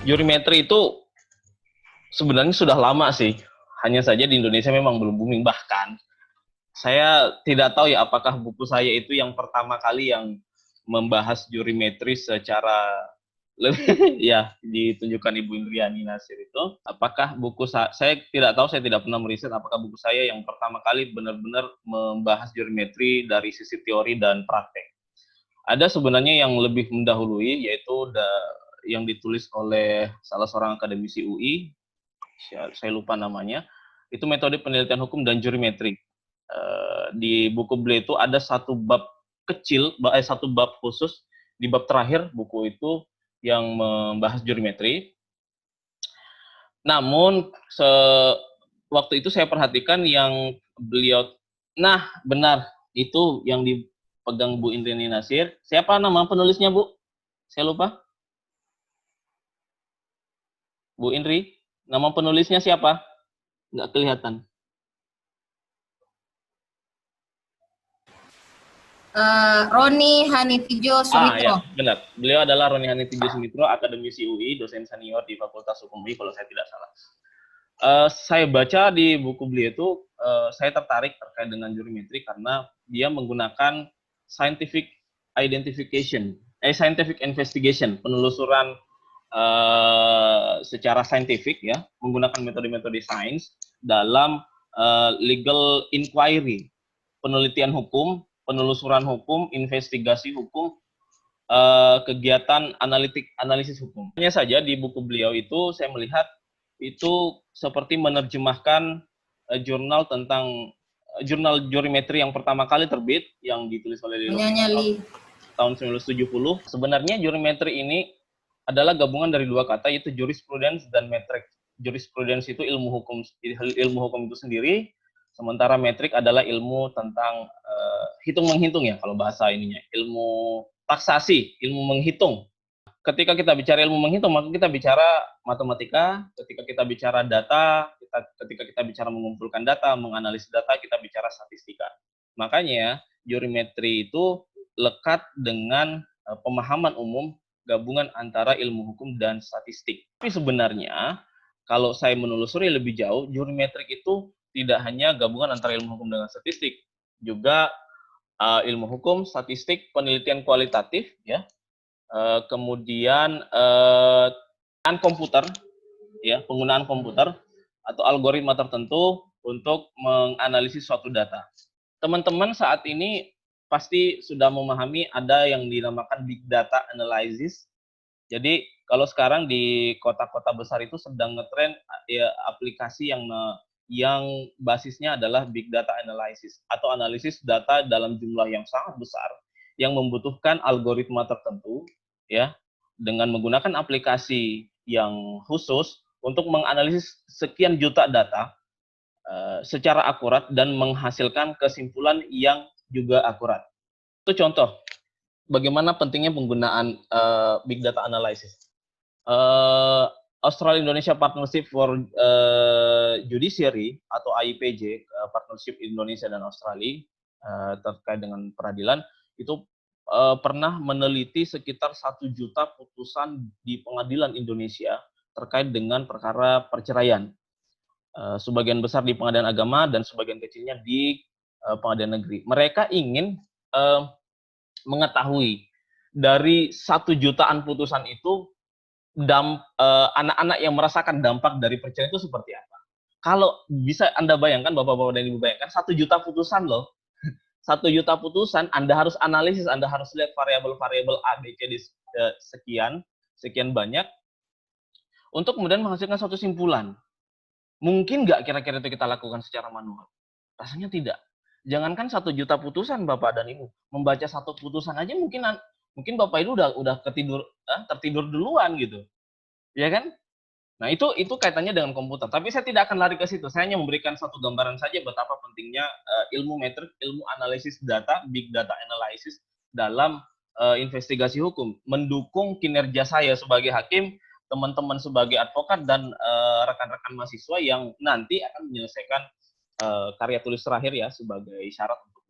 Jurimetri itu sebenarnya sudah lama sih. Hanya saja di Indonesia memang belum booming. Bahkan saya tidak tahu ya apakah buku saya itu yang pertama kali yang membahas jurimetri secara lebih ya ditunjukkan Ibu Indriani Nasir itu. Apakah buku saya tidak tahu, saya tidak pernah meriset apakah buku saya yang pertama kali benar-benar membahas jurimetri dari sisi teori dan praktek. Ada sebenarnya yang lebih mendahului, yaitu yang ditulis oleh salah seorang akademisi UI, saya lupa namanya, itu metode penelitian hukum dan jurimetri. Di buku beliau itu ada satu bab kecil, satu bab khusus, di bab terakhir buku itu yang membahas jurimetri. Namun, waktu itu saya perhatikan yang beliau, nah benar, itu yang dipegang Bu Indriani Nasir. Siapa nama penulisnya, Bu? Saya lupa. Bu Indri, nama penulisnya siapa? Nggak kelihatan. Roni Hanitijo Sumitro. Ya, benar. Beliau adalah Roni Hanitijo Sumitro, akademisi UI, dosen senior di Fakultas Hukum UI, kalau saya tidak salah. Saya baca di buku beliau itu, saya tertarik terkait dengan jurimetri karena dia menggunakan scientific investigation, penelusuran secara saintifik ya, menggunakan metode-metode sains dalam legal inquiry, penelitian hukum, penelusuran hukum, investigasi hukum, kegiatan analisis hukum. Hanya saja di buku beliau itu saya melihat itu seperti menerjemahkan jurnal jurimetri yang pertama kali terbit yang ditulis oleh tahun 1970. Sebenarnya jurimetri ini adalah gabungan dari dua kata, yaitu jurisprudence dan metrik. Jurisprudence itu ilmu hukum itu sendiri, sementara metrik adalah ilmu tentang hitung-menghitung ya, kalau bahasa ininya, ilmu taksasi, ilmu menghitung. Ketika kita bicara ilmu menghitung, maka kita bicara matematika. Ketika kita bicara data, ketika kita bicara mengumpulkan data, menganalisis data, kita bicara statistika. Makanya jurimetri itu lekat dengan pemahaman umum gabungan antara ilmu hukum dan statistik. Tapi sebenarnya kalau saya menelusuri lebih jauh, jurimetrik itu tidak hanya gabungan antara ilmu hukum dengan statistik, juga ilmu hukum, statistik, penelitian kualitatif, ya, kemudian penggunaan komputer atau algoritma tertentu untuk menganalisis suatu data. Teman-teman saat ini pasti sudah memahami ada yang dinamakan big data analysis. Jadi kalau sekarang di kota-kota besar itu sedang ngetren ya, aplikasi yang basisnya adalah big data analysis atau analisis data dalam jumlah yang sangat besar yang membutuhkan algoritma tertentu ya, dengan menggunakan aplikasi yang khusus untuk menganalisis sekian juta data secara akurat dan menghasilkan kesimpulan yang juga akurat. Itu contoh bagaimana pentingnya penggunaan big data analysis. Australia Indonesia Partnership for Judiciary atau AIPJ, Partnership Indonesia dan Australia terkait dengan peradilan, itu pernah meneliti sekitar 1 juta putusan di pengadilan Indonesia terkait dengan perkara perceraian. Sebagian besar di pengadilan agama dan sebagian kecilnya di pengadilan negeri. Mereka ingin mengetahui dari 1 jutaan putusan itu anak-anak yang merasakan dampak dari perceraian itu seperti apa. Kalau bisa Anda bayangkan, Bapak-Bapak dan Ibu bayangkan, 1 juta putusan loh. 1 juta putusan, Anda harus analisis, Anda harus lihat variabel-variabel A, B, C, D, sekian banyak, untuk kemudian menghasilkan suatu simpulan. Mungkin nggak kira-kira itu kita lakukan secara manual? Rasanya tidak. Jangankan 1 juta putusan, Bapak dan Ibu, membaca satu putusan aja mungkin Bapak Ibu udah tertidur duluan gitu. Ya kan? Nah, itu kaitannya dengan komputer. Tapi saya tidak akan lari ke situ. Saya hanya memberikan satu gambaran saja betapa pentingnya ilmu metrik, ilmu analisis data, big data analysis dalam investigasi hukum, mendukung kinerja saya sebagai hakim, teman-teman sebagai advokat, dan rekan-rekan mahasiswa yang nanti akan menyelesaikan karya tulis terakhir ya sebagai syarat untuk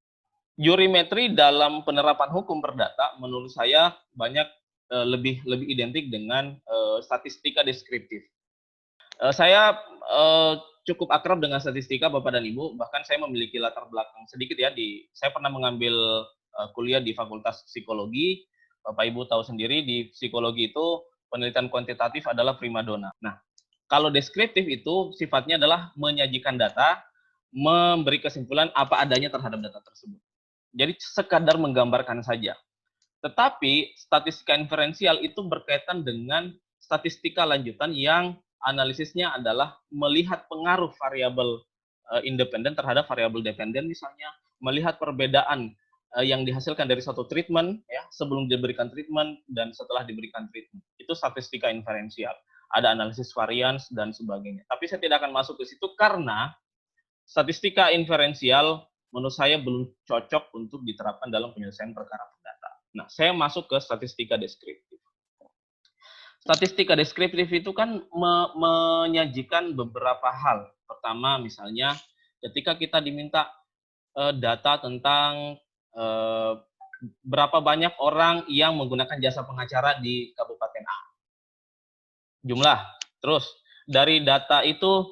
jurimetri dalam penerapan hukum perdata. Menurut saya banyak lebih identik dengan statistika deskriptif. Saya cukup akrab dengan statistika Bapak dan Ibu, bahkan saya memiliki latar belakang sedikit ya saya pernah mengambil kuliah di Fakultas Psikologi. Bapak Ibu tahu sendiri di psikologi itu penelitian kuantitatif adalah primadona. Nah, kalau deskriptif itu sifatnya adalah menyajikan data, memberi kesimpulan apa adanya terhadap data tersebut. Jadi sekadar menggambarkan saja. Tetapi statistika inferensial itu berkaitan dengan statistika lanjutan yang analisisnya adalah melihat pengaruh variabel independen terhadap variabel dependen, misalnya melihat perbedaan yang dihasilkan dari suatu treatment ya sebelum diberikan treatment dan setelah diberikan treatment. Itu statistika inferensial. Ada analisis varians dan sebagainya. Tapi saya tidak akan masuk ke situ karena statistika inferensial menurut saya belum cocok untuk diterapkan dalam penyelesaian perkara perdata. Nah, saya masuk ke statistika deskriptif. Statistika deskriptif itu kan menyajikan beberapa hal. Pertama, misalnya ketika kita diminta data tentang berapa banyak orang yang menggunakan jasa pengacara di Kabupaten A. Jumlah. Terus, dari data itu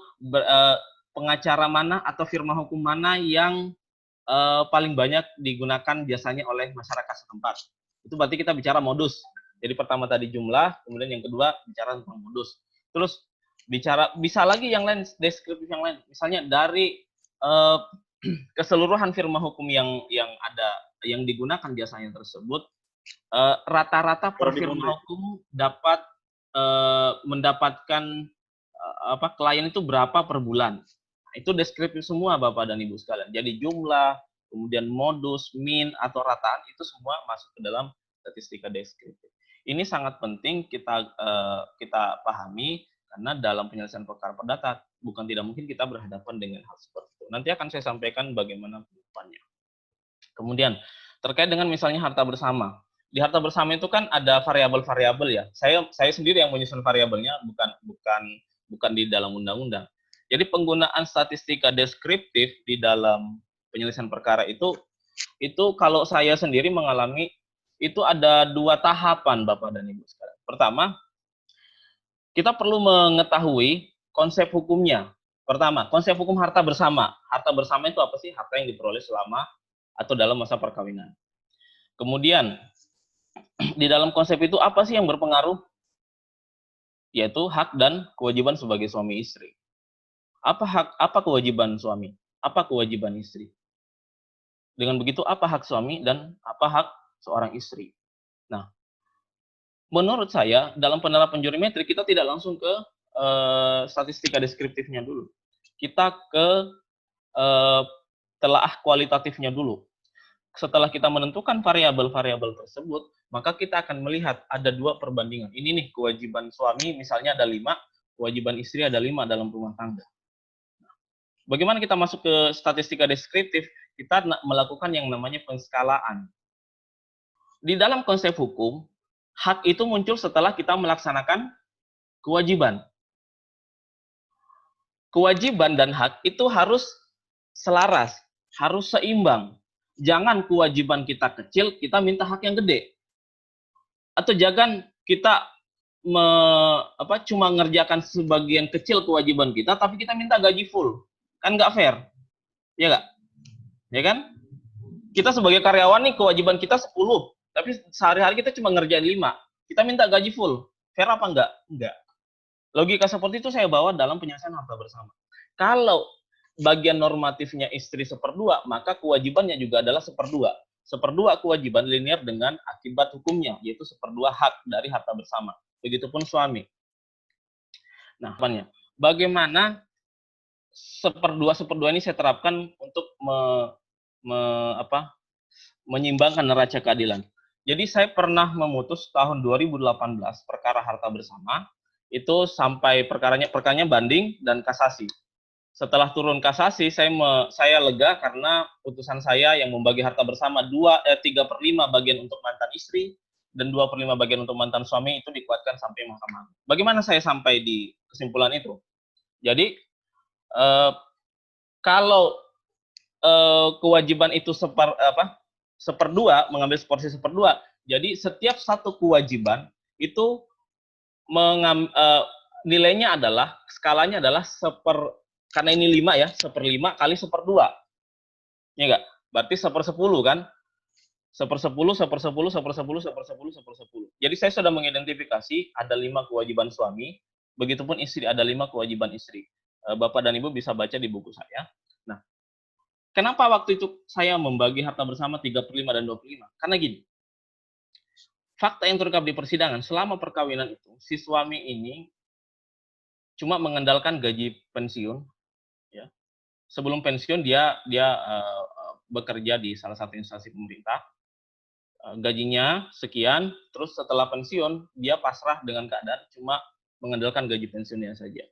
pengacara mana atau firma hukum mana yang paling banyak digunakan jasanya oleh masyarakat setempat. Itu berarti kita bicara modus. Jadi pertama tadi jumlah, kemudian yang kedua bicara tentang modus. Terus bisa lagi yang lain, deskriptif yang lain. Misalnya dari keseluruhan firma hukum yang ada yang digunakan jasanya tersebut, rata-rata per firma hukum dapat mendapatkan klien itu berapa per bulan. Itu deskriptif semua Bapak dan Ibu sekalian. Jadi jumlah, kemudian modus, min, atau rataan itu semua masuk ke dalam statistika deskriptif. Ini sangat penting kita pahami karena dalam penyelesaian perkara perdata bukan tidak mungkin kita berhadapan dengan hal seperti itu. Nanti akan saya sampaikan bagaimana penerapannya. Kemudian terkait dengan misalnya harta bersama. Di harta bersama itu kan ada variabel-variabel ya. Saya sendiri yang menyusun variabelnya, bukan di dalam undang-undang. Jadi penggunaan statistika deskriptif di dalam penyelesaian perkara itu kalau saya sendiri mengalami itu ada 2 tahapan Bapak dan Ibu sekalian. Pertama, kita perlu mengetahui konsep hukumnya. Pertama, konsep hukum harta bersama. Harta bersama itu apa sih? Harta yang diperoleh selama atau dalam masa perkawinan. Kemudian, di dalam konsep itu apa sih yang berpengaruh? Yaitu hak dan kewajiban sebagai suami istri. Apa kewajiban suami? Apa kewajiban istri? Dengan begitu apa hak suami dan apa hak seorang istri? Nah, menurut saya dalam penerapan jurimetri kita tidak langsung ke statistika deskriptifnya dulu. Kita ke telaah kualitatifnya dulu. Setelah kita menentukan variabel-variabel tersebut, maka kita akan melihat ada 2 perbandingan. Ini nih kewajiban suami misalnya ada 5, kewajiban istri ada 5 dalam rumah tangga. Bagaimana kita masuk ke statistika deskriptif? Kita melakukan yang namanya penskalaan. Di dalam konsep hukum, hak itu muncul setelah kita melaksanakan kewajiban. Kewajiban dan hak itu harus selaras, harus seimbang. Jangan kewajiban kita kecil, kita minta hak yang gede. Atau jangan kita cuma ngerjakan sebagian kecil kewajiban kita, tapi kita minta gaji full. Kan nggak fair, ya nggak? Ya kan? Kita sebagai karyawan nih kewajiban kita 10, tapi sehari-hari kita cuma ngerjain 5. Kita minta gaji full, fair apa enggak? Enggak. Logika seperti itu saya bawa dalam penyelesaian harta bersama. Kalau bagian normatifnya istri 1/2, maka kewajibannya juga adalah 1/2. 1/2 kewajiban linear dengan akibat hukumnya, yaitu 1/2 hak dari harta bersama. Begitupun suami. Nah, bagaimana 1/2 ini saya terapkan untuk menyimbangkan neraca keadilan. Jadi saya pernah memutus tahun 2018 perkara harta bersama, itu sampai perkaranya banding dan kasasi. Setelah turun kasasi, saya lega karena putusan saya yang membagi harta bersama 3/5 bagian untuk mantan istri dan 2/5 bagian untuk mantan suami itu dikuatkan sampai mahkamah. Bagaimana saya sampai di kesimpulan itu? Jadi kalau kewajiban itu 1/2, mengambil seporsi 1/2, jadi setiap satu kewajiban itu nilainya adalah, skalanya adalah karena ini 5 ya, 1/5 kali 1/2. Ya enggak? Berarti 1/10 kan? 1/10, 1/10, 1/10, 1/10, 1/10. Jadi saya sudah mengidentifikasi ada 5 kewajiban suami, begitupun istri ada 5 kewajiban istri. Bapak dan Ibu bisa baca di buku saya. Nah, kenapa waktu itu saya membagi harta bersama 3/5 dan 2/5? Karena gini, fakta yang terungkap di persidangan, selama perkawinan itu, si suami ini cuma mengandalkan gaji pensiun, ya. Sebelum pensiun dia bekerja di salah satu instansi pemerintah, gajinya sekian, terus setelah pensiun dia pasrah dengan keadaan cuma mengandalkan gaji pensiunnya saja.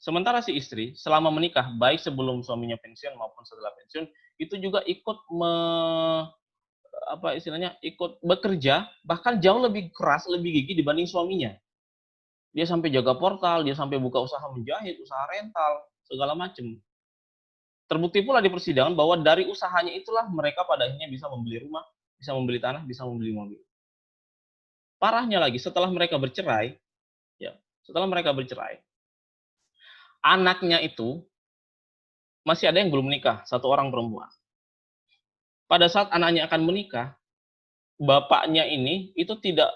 Sementara si istri selama menikah, baik sebelum suaminya pensiun maupun setelah pensiun, itu juga ikut ikut bekerja, bahkan jauh lebih keras, lebih gigih dibanding suaminya. Dia sampai jaga portal, dia sampai buka usaha menjahit, usaha rental, segala macam. Terbukti pula di persidangan bahwa dari usahanya itulah mereka pada akhirnya bisa membeli rumah, bisa membeli tanah, bisa membeli mobil. Parahnya lagi, setelah mereka bercerai, anaknya itu masih ada yang belum menikah, 1 orang perempuan. Pada saat anaknya akan menikah, bapaknya ini itu tidak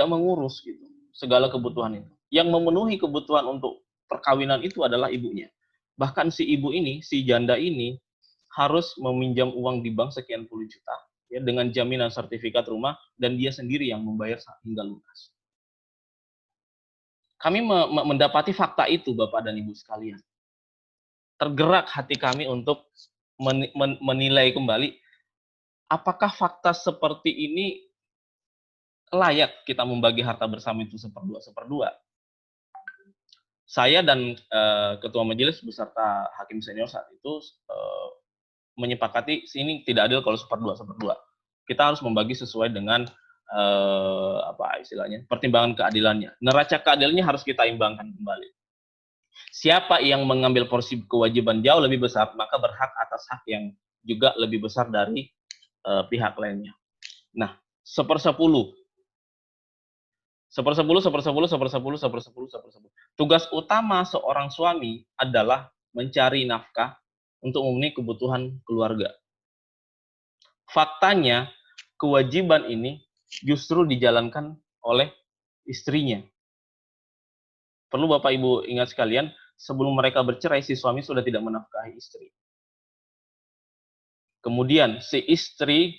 mengurus gitu segala kebutuhan itu. Yang memenuhi kebutuhan untuk perkawinan itu adalah ibunya. Bahkan si ibu ini, si janda ini harus meminjam uang di bank sekian puluh juta ya dengan jaminan sertifikat rumah dan dia sendiri yang membayar hingga lunas. Kami mendapati fakta itu Bapak dan Ibu sekalian. Tergerak hati kami untuk menilai kembali apakah fakta seperti ini layak kita membagi harta bersama itu 1/2. Saya dan ketua majelis beserta hakim senior saat itu menyepakati ini tidak adil kalau 1/2. Kita harus membagi sesuai dengan pertimbangan keadilannya. Neraca keadilannya harus kita imbangkan kembali. Siapa yang mengambil porsi kewajiban jauh lebih besar, maka berhak atas hak yang juga lebih besar dari pihak lainnya. Nah, 1/10. Tugas utama seorang suami adalah mencari nafkah untuk memenuhi kebutuhan keluarga. Faktanya, kewajiban ini justru dijalankan oleh istrinya. Perlu Bapak Ibu ingat sekalian, sebelum mereka bercerai, si suami sudah tidak menafkahi istri. Kemudian si istri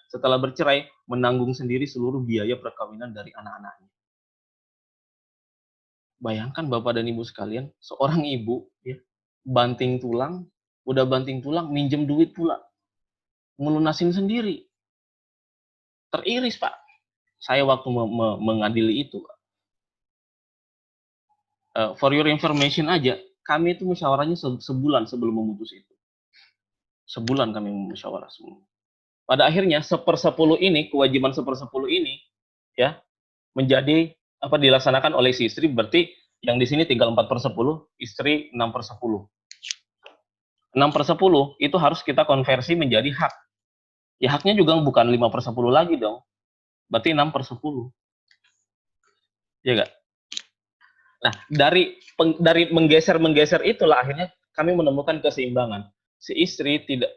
setelah bercerai menanggung sendiri seluruh biaya perkawinan dari anak-anaknya. Bayangkan Bapak dan Ibu sekalian, seorang ibu ya, udah banting tulang, minjem duit pula. Ngelunasin sendiri. Teriris, Pak. Saya waktu mengadili itu, Pak. For your information aja, kami itu musyawarahnya sebulan sebelum memutus itu. Sebulan kami musyawarah semua. Pada akhirnya 1/10 ini, kewajiban 1/10 ini ya menjadi dilaksanakan oleh si istri, berarti yang di sini tinggal 4/10, istri 6/10. 6/10 itu harus kita konversi menjadi hak. Ya haknya juga bukan 5/10 lagi dong. Berarti 6/10. Ya enggak? Nah, dari menggeser itulah akhirnya kami menemukan keseimbangan. Si istri tidak,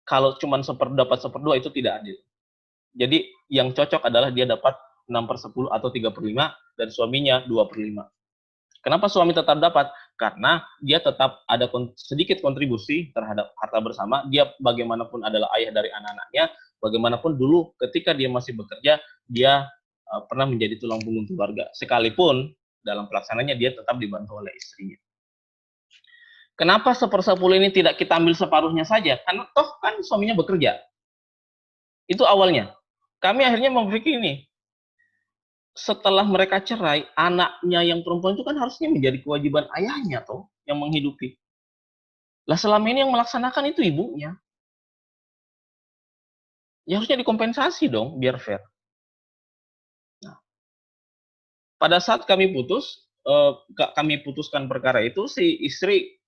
kalau cuma dapat 1/2 itu tidak adil. Jadi yang cocok adalah dia dapat 6/10 atau 3/5 dan suaminya 2/5. Kenapa suami tetap dapat? Karena dia tetap ada sedikit kontribusi terhadap harta bersama. Dia bagaimanapun adalah ayah dari anak-anaknya. Bagaimanapun dulu ketika dia masih bekerja, dia pernah menjadi tulang punggung keluarga. Sekalipun dalam pelaksananya dia tetap dibantu oleh istrinya. Kenapa 1/10 ini tidak kita ambil separuhnya saja? Karena toh kan suaminya bekerja. Itu awalnya. Kami akhirnya memikir ini. Setelah mereka cerai, anaknya yang perempuan itu kan harusnya menjadi kewajiban ayahnya toh yang menghidupi. Lah selama ini yang melaksanakan itu ibunya. Ya harusnya dikompensasi dong biar fair. Nah, pada saat kami putuskan perkara itu, si istri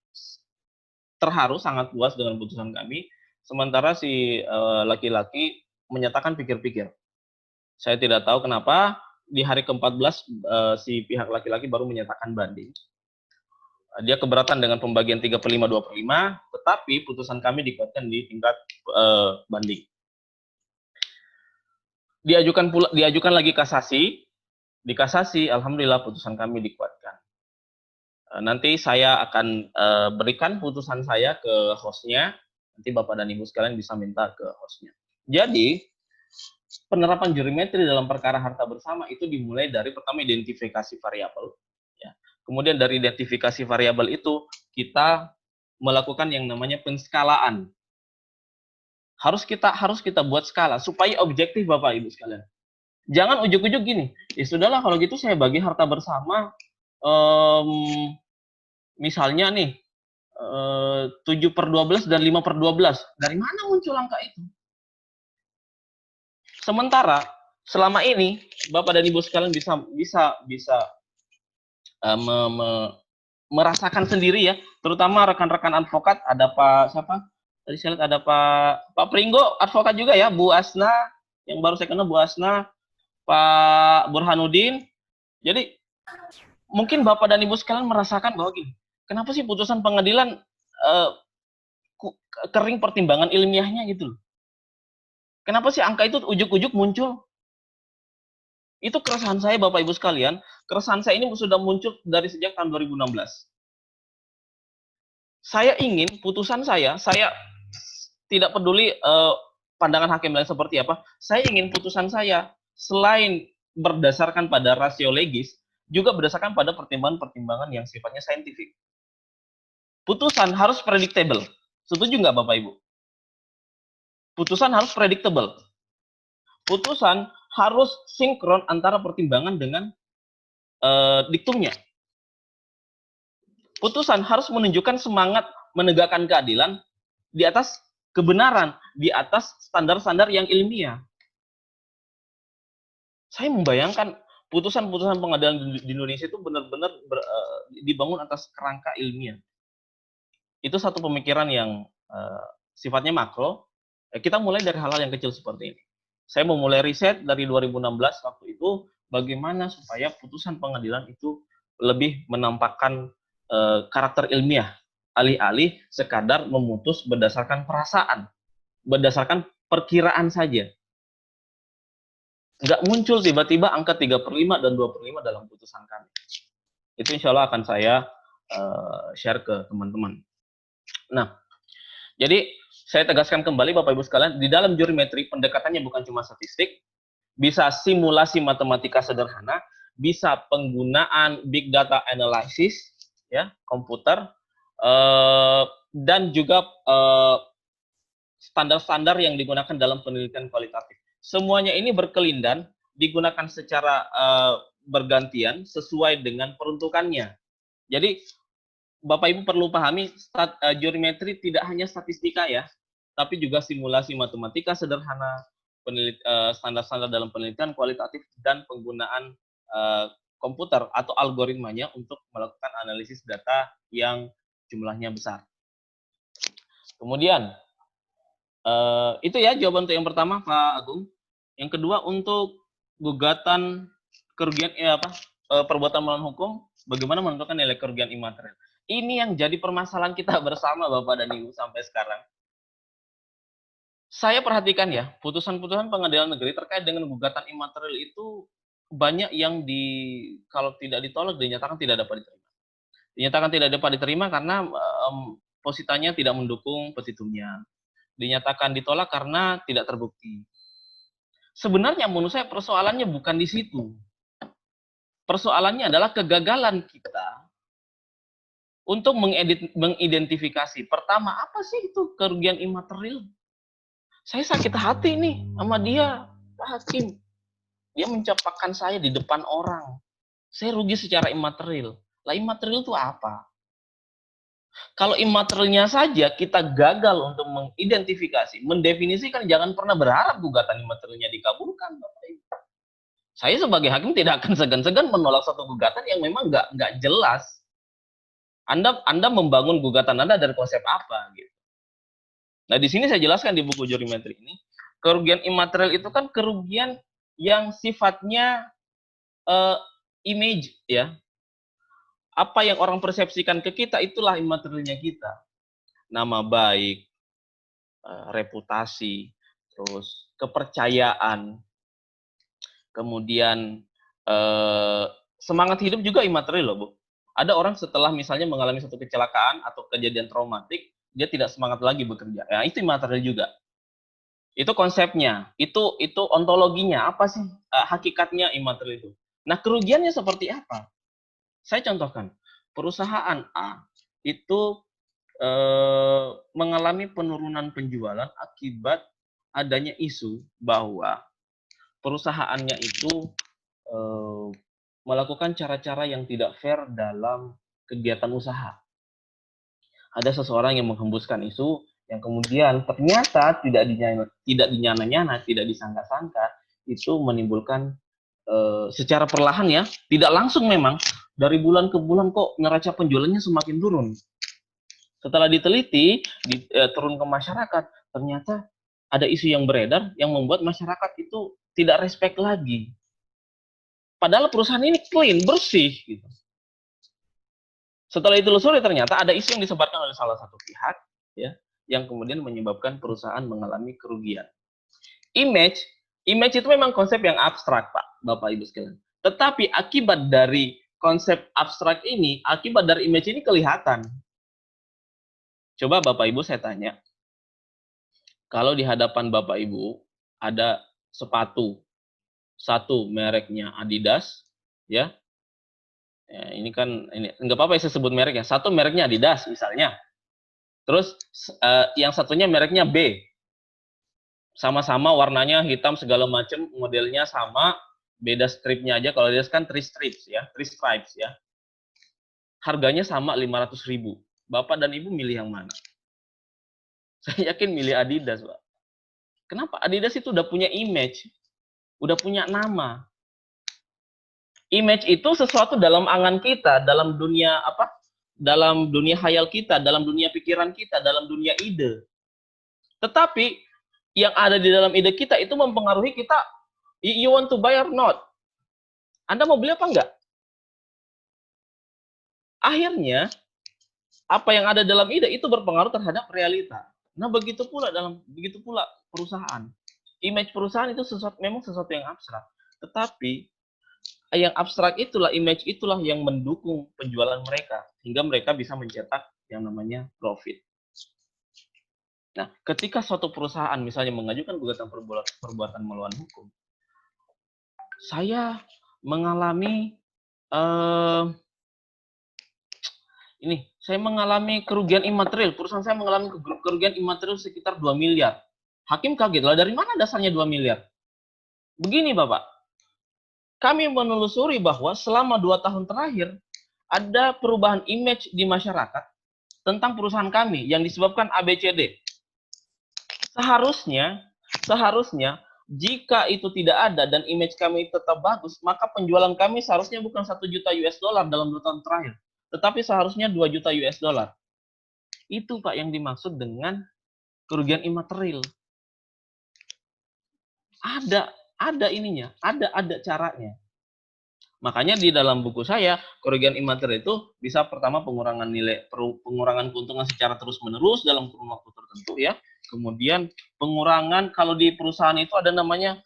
terharu, sangat puas dengan putusan kami, sementara si laki-laki menyatakan pikir-pikir. Saya tidak tahu kenapa di hari ke-14 si pihak laki-laki baru menyatakan banding. Dia keberatan dengan pembagian 3/5, 2/5, tetapi putusan kami dikuatkan di tingkat banding. Diajukan lagi kasasi, di kasasi alhamdulillah putusan kami dikuatkan. Nanti saya akan berikan putusan saya ke hostnya, nanti Bapak dan Ibu sekalian bisa minta ke hostnya. Jadi penerapan jurimetri dalam perkara harta bersama itu dimulai dari pertama identifikasi variabel, ya. Kemudian dari identifikasi variabel itu kita melakukan yang namanya penskalaan. Harus kita buat skala supaya objektif Bapak Ibu sekalian. Jangan ujuk-ujuk gini, ya sudahlah kalau gitu saya bagi harta bersama, misalnya nih 7/12 dan 5/12. Dari mana muncul angka itu? Sementara selama ini Bapak dan Ibu sekalian bisa merasakan sendiri ya, terutama rekan-rekan advokat, ada Pak siapa? Tadi saya lihat ada Pak Pringgo, advokat juga ya, Bu Asna, yang baru saya kenal Bu Asna, Pak Burhanuddin. Jadi mungkin Bapak dan Ibu sekalian merasakan bahwa gini, kenapa sih putusan pengadilan kering pertimbangan ilmiahnya gitu loh. Kenapa sih angka itu ujuk-ujuk muncul? Itu keresahan saya Bapak Ibu sekalian, keresahan saya ini sudah muncul dari sejak tahun 2016. Saya ingin putusan saya tidak peduli pandangan hakim lain seperti apa, saya ingin putusan saya selain berdasarkan pada rasio legis, juga berdasarkan pada pertimbangan-pertimbangan yang sifatnya saintifik. Putusan harus predictable. Setuju nggak Bapak Ibu? Putusan harus predictable. Putusan harus sinkron antara pertimbangan dengan diktumnya. Putusan harus menunjukkan semangat menegakkan keadilan di atas kebenaran, di atas standar-standar yang ilmiah. Saya membayangkan putusan-putusan pengadilan di Indonesia itu benar-benar dibangun atas kerangka ilmiah. Itu satu pemikiran yang sifatnya makro. Kita mulai dari hal-hal yang kecil seperti ini. Saya memulai riset dari 2016 waktu itu, bagaimana supaya putusan pengadilan itu lebih menampakkan karakter ilmiah, alih-alih sekadar memutus berdasarkan perasaan, berdasarkan perkiraan saja. Nggak muncul tiba-tiba angka 3/5 dan 2/5 dalam putusan kami. Itu insya Allah akan saya share ke teman-teman. Nah, jadi saya tegaskan kembali Bapak Ibu sekalian, di dalam jurimetri pendekatannya bukan cuma statistik, bisa simulasi matematika sederhana, bisa penggunaan big data analysis, ya, komputer, dan juga standar-standar yang digunakan dalam penelitian kualitatif. Semuanya ini berkelindan, digunakan secara bergantian sesuai dengan peruntukannya. Jadi Bapak Ibu perlu pahami, jurimetri tidak hanya statistika ya, tapi juga simulasi matematika sederhana, standar-standar dalam penelitian kualitatif, dan penggunaan komputer atau algoritmanya untuk melakukan analisis data yang jumlahnya besar. Kemudian, itu ya jawaban untuk yang pertama, Pak Agung. Yang kedua, untuk gugatan kerugian perbuatan melawan hukum, bagaimana menentukan nilai kerugian imaterial. Ini yang jadi permasalahan kita bersama Bapak dan Ibu sampai sekarang. Saya perhatikan ya, putusan-putusan pengadilan negeri terkait dengan gugatan imaterial itu banyak yang kalau tidak ditolak dinyatakan tidak dapat diterima. Dinyatakan tidak dapat diterima karena positanya tidak mendukung petitumnya. Dinyatakan ditolak karena tidak terbukti. Sebenarnya menurut saya persoalannya bukan di situ. Persoalannya adalah kegagalan kita untuk mengidentifikasi. Pertama, apa sih itu kerugian imaterial? Saya sakit hati nih sama dia, Pak Hakim. Dia mencapakan saya di depan orang. Saya rugi secara imaterial. Lah imaterial itu apa? Kalau imaterialnya saja kita gagal untuk mengidentifikasi, mendefinisikan, jangan pernah berharap gugatan imaterialnya dikabulkan, Bapak Ibu. Saya sebagai hakim tidak akan segan-segan menolak satu gugatan yang memang nggak jelas. Anda membangun gugatan Anda dari konsep apa gitu. Nah, di sini saya jelaskan di buku jurimetri ini, kerugian imaterial itu kan kerugian yang sifatnya eh, image ya. Apa yang orang persepsikan ke kita itulah imaterialnya kita. Nama baik, reputasi, terus kepercayaan, kemudian semangat hidup juga imaterial loh, Bu. Ada orang setelah misalnya mengalami satu kecelakaan atau kejadian traumatik, dia tidak semangat lagi bekerja. Ya, itu imaterial juga. Itu konsepnya, itu ontologinya, apa sih hakikatnya imaterial itu. Nah, kerugiannya seperti apa? Saya contohkan, perusahaan A itu mengalami penurunan penjualan akibat adanya isu bahwa perusahaannya itu melakukan cara-cara yang tidak fair dalam kegiatan usaha. Ada seseorang yang menghembuskan isu yang kemudian ternyata tidak dinyana-nyana, tidak disangka-sangka, itu menimbulkan secara perlahan ya, tidak langsung memang, dari bulan ke bulan kok neraca penjualannya semakin turun. Setelah diteliti, turun ke masyarakat, ternyata ada isu yang beredar yang membuat masyarakat itu tidak respect lagi. Padahal perusahaan ini clean, bersih. Gitu. Setelah ditelusuri ternyata ada isu yang disebarkan oleh salah satu pihak, ya, yang kemudian menyebabkan perusahaan mengalami kerugian. Image itu memang konsep yang abstrak, Pak, Bapak Ibu sekalian. Tetapi akibat dari konsep abstrak ini, akibat dari image ini kelihatan. Coba Bapak Ibu saya tanya, kalau di hadapan Bapak Ibu ada sepatu, satu mereknya Adidas, ya, ini kan ini nggak apa-apa saya sebut mereknya. Satu mereknya Adidas misalnya, terus yang satunya mereknya B, sama-sama warnanya hitam segala macam, modelnya sama, beda stripnya aja. Kalau Adidas kan 3 strips ya, 3 stripes ya. Harganya sama 500.000. Bapak dan Ibu milih yang mana? Saya yakin milih Adidas, Pak. Kenapa? Adidas itu udah punya image, udah punya nama. Image itu sesuatu dalam angan kita, dalam dunia apa? Dalam dunia khayal kita, dalam dunia pikiran kita, dalam dunia ide. Tetapi yang ada di dalam ide kita itu mempengaruhi kita. You want to buy or not? Anda mau beli apa enggak? Akhirnya apa yang ada dalam ide itu berpengaruh terhadap realita. Nah, begitu pula perusahaan. Image perusahaan itu memang sesuatu yang abstrak. Tetapi yang abstrak itulah, image itulah yang mendukung penjualan mereka hingga mereka bisa mencetak yang namanya profit. Nah, ketika suatu perusahaan misalnya mengajukan gugatan perbuatan melawan hukum, saya mengalami saya mengalami kerugian imaterial. Perusahaan saya mengalami kerugian imaterial sekitar 2 miliar. Hakim kaget, lah dari mana dasarnya 2 miliar? Begini Bapak, kami menelusuri bahwa selama 2 tahun terakhir ada perubahan image di masyarakat tentang perusahaan kami yang disebabkan ABCD. Seharusnya jika itu tidak ada dan image kami tetap bagus, maka penjualan kami seharusnya bukan 1 juta US dollar dalam 2 tahun terakhir, tetapi seharusnya 2 juta US dollar. Itu Pak yang dimaksud dengan kerugian imaterial. Ada ininya, ada caranya. Makanya di dalam buku saya, kerugian imaterial itu bisa pertama pengurangan keuntungan secara terus-menerus dalam kurun waktu tertentu ya. Kemudian pengurangan kalau di perusahaan itu ada namanya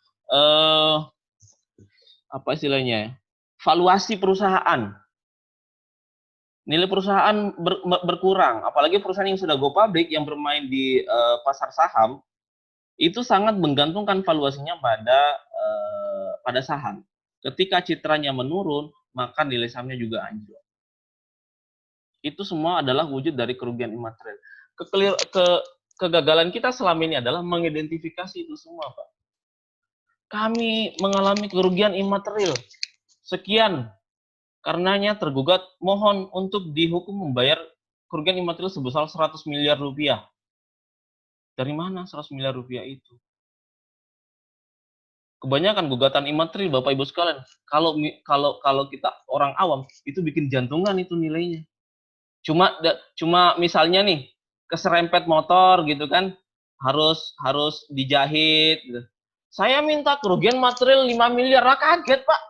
apa istilahnya? Valuasi perusahaan. Nilai perusahaan berkurang, apalagi perusahaan yang sudah go public yang bermain di pasar saham itu sangat menggantungkan valuasinya pada saham. Ketika citranya menurun, maka nilai sahamnya juga anjlok. Itu semua adalah wujud dari kerugian imaterial. Kegagalan kita selama ini adalah mengidentifikasi itu semua, Pak. Kami mengalami kerugian imaterial. Sekian. Karenanya tergugat mohon untuk dihukum membayar kerugian imaterial sebesar 100 miliar rupiah. Dari mana 100 miliar rupiah itu? Kebanyakan gugatan imaterial Bapak Ibu sekalian, kalau kita orang awam itu bikin jantungan itu nilainya. Cuma misalnya nih keserempet motor gitu kan, harus dijahit gitu. Saya minta kerugian material 5 miliar, kaget Pak.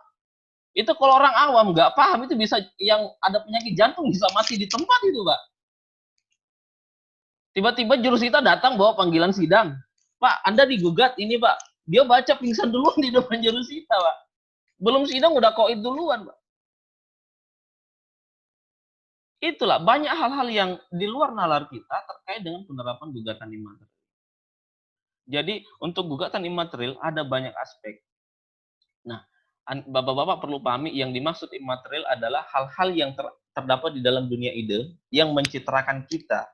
Itu kalau orang awam nggak paham, itu bisa yang ada penyakit jantung bisa mati di tempat itu, Pak. Tiba-tiba jurusita datang bawa panggilan sidang. Pak, Anda digugat ini, Pak. Dia baca pingsan duluan di depan jurusita, Pak. Belum sidang udah koid duluan, Pak. Itulah banyak hal-hal yang di luar nalar kita terkait dengan penerapan gugatan imaterial. Jadi untuk gugatan imaterial ada banyak aspek. Nah, Bapak-bapak perlu pahami yang dimaksud imaterial adalah hal-hal yang terdapat di dalam dunia ide yang mencitrakan kita.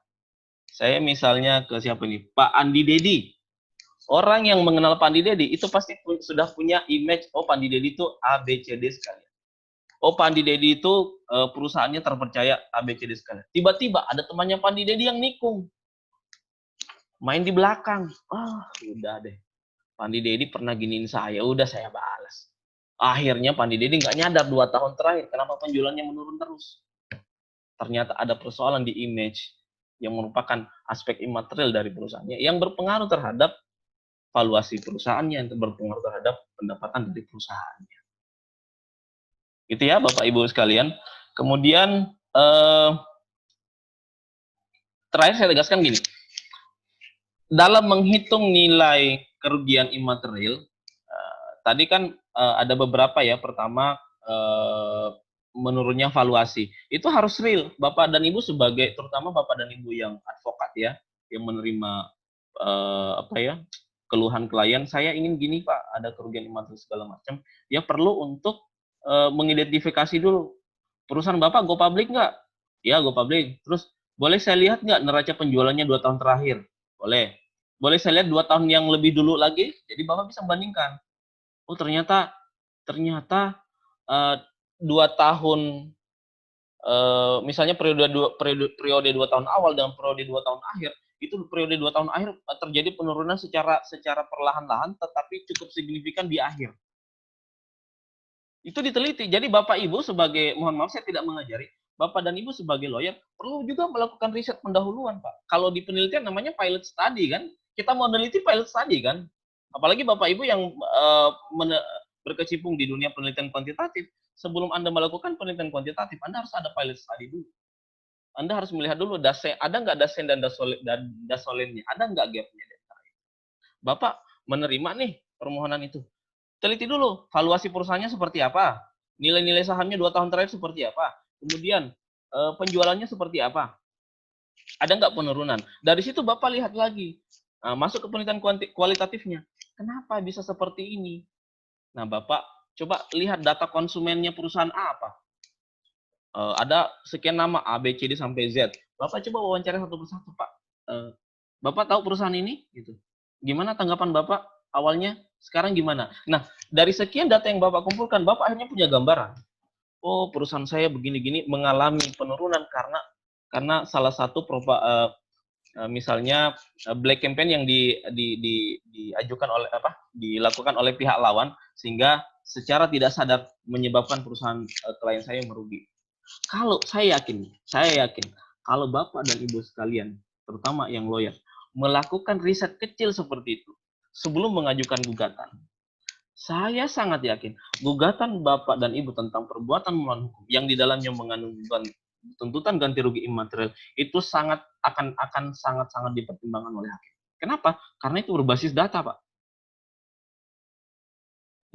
Saya misalnya ke siapa ini? Pak Andi Dedi. Orang yang mengenal Pak Andi Dedi itu pasti sudah punya image, oh Pak Andi Dedi itu A, B, C, D sekalian. Oh Pak Andi Dedi itu perusahaannya terpercaya A, B, C, D sekalian. Tiba-tiba ada temannya Pak Andi Dedi yang nikung. Main di belakang. Udah deh. Pak Andi Dedi pernah giniin saya, udah saya balas. Akhirnya Pak Andi Dedi nggak nyadar 2 tahun terakhir kenapa penjualannya menurun terus. Ternyata ada persoalan di image yang merupakan aspek imaterial dari perusahaannya yang berpengaruh terhadap valuasi perusahaannya, yang berpengaruh terhadap pendapatan dari perusahaannya. Gitu ya Bapak Ibu sekalian. Kemudian terakhir saya tegaskan gini. Dalam menghitung nilai kerugian imaterial, tadi kan ada beberapa ya. Pertama, menurunnya valuasi. Itu harus real. Bapak dan Ibu sebagai, terutama Bapak dan Ibu yang advokat ya, yang menerima keluhan klien, saya ingin gini Pak, ada kerugian imaterial segala macam. Ya perlu untuk mengidentifikasi dulu. Perusahaan Bapak go public nggak? Ya go public. Terus boleh saya lihat nggak neraca penjualannya 2 tahun terakhir? Boleh. Boleh saya lihat 2 tahun yang lebih dulu lagi? Jadi Bapak bisa bandingkan. Oh ternyata 2 tahun misalnya periode 2 tahun awal dengan periode 2 tahun akhir, itu periode 2 tahun akhir terjadi penurunan secara perlahan-lahan tetapi cukup signifikan di akhir. Itu diteliti. Jadi Bapak Ibu sebagai, mohon maaf saya tidak mengajari, Bapak dan Ibu sebagai lawyer perlu juga melakukan riset pendahuluan, Pak. Kalau di penelitian namanya pilot study kan. Kita mau meneliti pilot study kan. Apalagi Bapak Ibu yang berkecimpung di dunia penelitian kuantitatif, sebelum Anda melakukan penelitian kuantitatif, Anda harus ada pilot study dulu. Anda harus melihat dulu ada nggak dasen dan dasolennya, ada nggak gapnya. Bapak menerima nih permohonan itu. Teliti dulu, valuasi perusahaannya seperti apa, nilai-nilai sahamnya 2 tahun terakhir seperti apa, kemudian penjualannya seperti apa, ada nggak penurunan. Dari situ Bapak lihat lagi, masuk ke penelitian kualitatifnya, kenapa bisa seperti ini. Nah Bapak coba lihat data konsumennya perusahaan A apa, ada sekian nama A, B, C, D sampai Z. Bapak coba wawancara satu persatu, Pak. Bapak tahu perusahaan ini? Gitu. Gimana tanggapan Bapak awalnya? Sekarang gimana? Nah, dari sekian data yang Bapak kumpulkan, Bapak akhirnya punya gambaran. Oh, perusahaan saya begini-gini mengalami penurunan karena salah satu misalnya black campaign yang diajukan oleh dilakukan oleh pihak lawan sehingga secara tidak sadar menyebabkan perusahaan klien saya merugi. Kalau saya yakin kalau Bapak dan Ibu sekalian, terutama yang lawyer, melakukan riset kecil seperti itu sebelum mengajukan gugatan, saya sangat yakin gugatan Bapak dan Ibu tentang perbuatan melawan hukum yang di dalamnya mengandung tuntutan ganti rugi imaterial itu akan sangat dipertimbangkan oleh hakim. Kenapa? Karena itu berbasis data, Pak.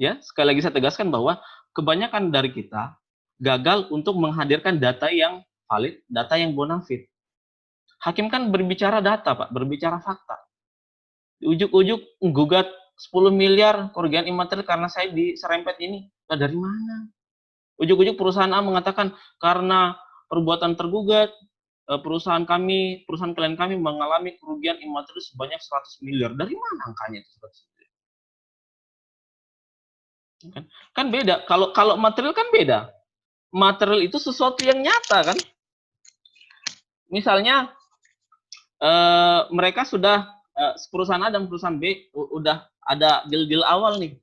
Ya, sekali lagi saya tegaskan bahwa kebanyakan dari kita gagal untuk menghadirkan data yang valid, data yang bona fide. Hakim kan berbicara data, Pak, berbicara fakta. Ujuk-ujuk gugat 10 miliar kerugian imaterial karena saya diserempet ini. Nah, dari mana? Ujuk-ujuk perusahaan A mengatakan karena perbuatan tergugat, perusahaan klien kami mengalami kerugian imaterial sebanyak 100 miliar. Dari mana angkanya itu 100 miliar? Kan beda. Kalau material kan beda. Material itu sesuatu yang nyata kan. Misalnya mereka sudah perusahaan A dan perusahaan B udah ada deal awal nih.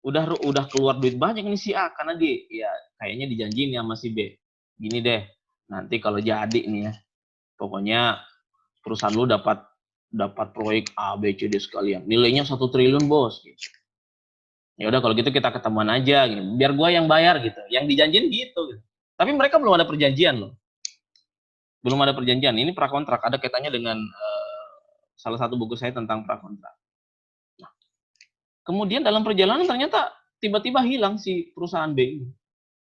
Udah keluar duit banyak nih si A karena dia ya kayaknya dijanjiin ya sama si B. Gini deh, nanti kalau jadi nih ya, pokoknya perusahaan lu dapat proyek A, B, C, D sekalian. Nilainya 1 triliun, Bos. Ya udah kalau gitu kita ketemuan aja gitu. Biar gua yang bayar gitu. Yang dijanjiin gitu. Tapi mereka belum ada perjanjian loh. Belum ada perjanjian. Ini prakontrak, ada kaitannya dengan salah satu buku saya tentang prakontrak. Nah, kemudian dalam perjalanan ternyata tiba-tiba hilang si perusahaan B ini.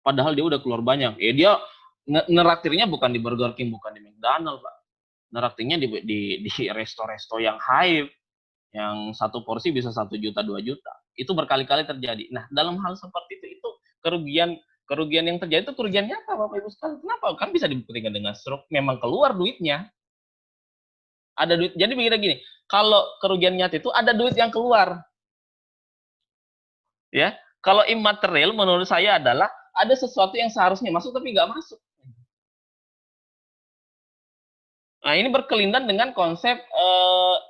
Padahal dia udah keluar banyak. Dia neraktirnya bukan di Burger King, bukan di McDonald, Pak. Neraktirnya di resto-resto yang high, yang satu porsi bisa 1 juta, 2 juta. Itu berkali-kali terjadi. Nah, dalam hal seperti itu kerugian yang terjadi itu kerugiannya apa, Bapak Ibu sekalian? Kenapa? Kan bisa dibuktikan dengan stroke, memang keluar duitnya. Ada duit. Jadi begini gini, kalau kerugian nyata itu ada duit yang keluar. Ya. Kalau immaterial menurut saya adalah ada sesuatu yang seharusnya masuk tapi nggak masuk. Nah, ini berkelindan dengan konsep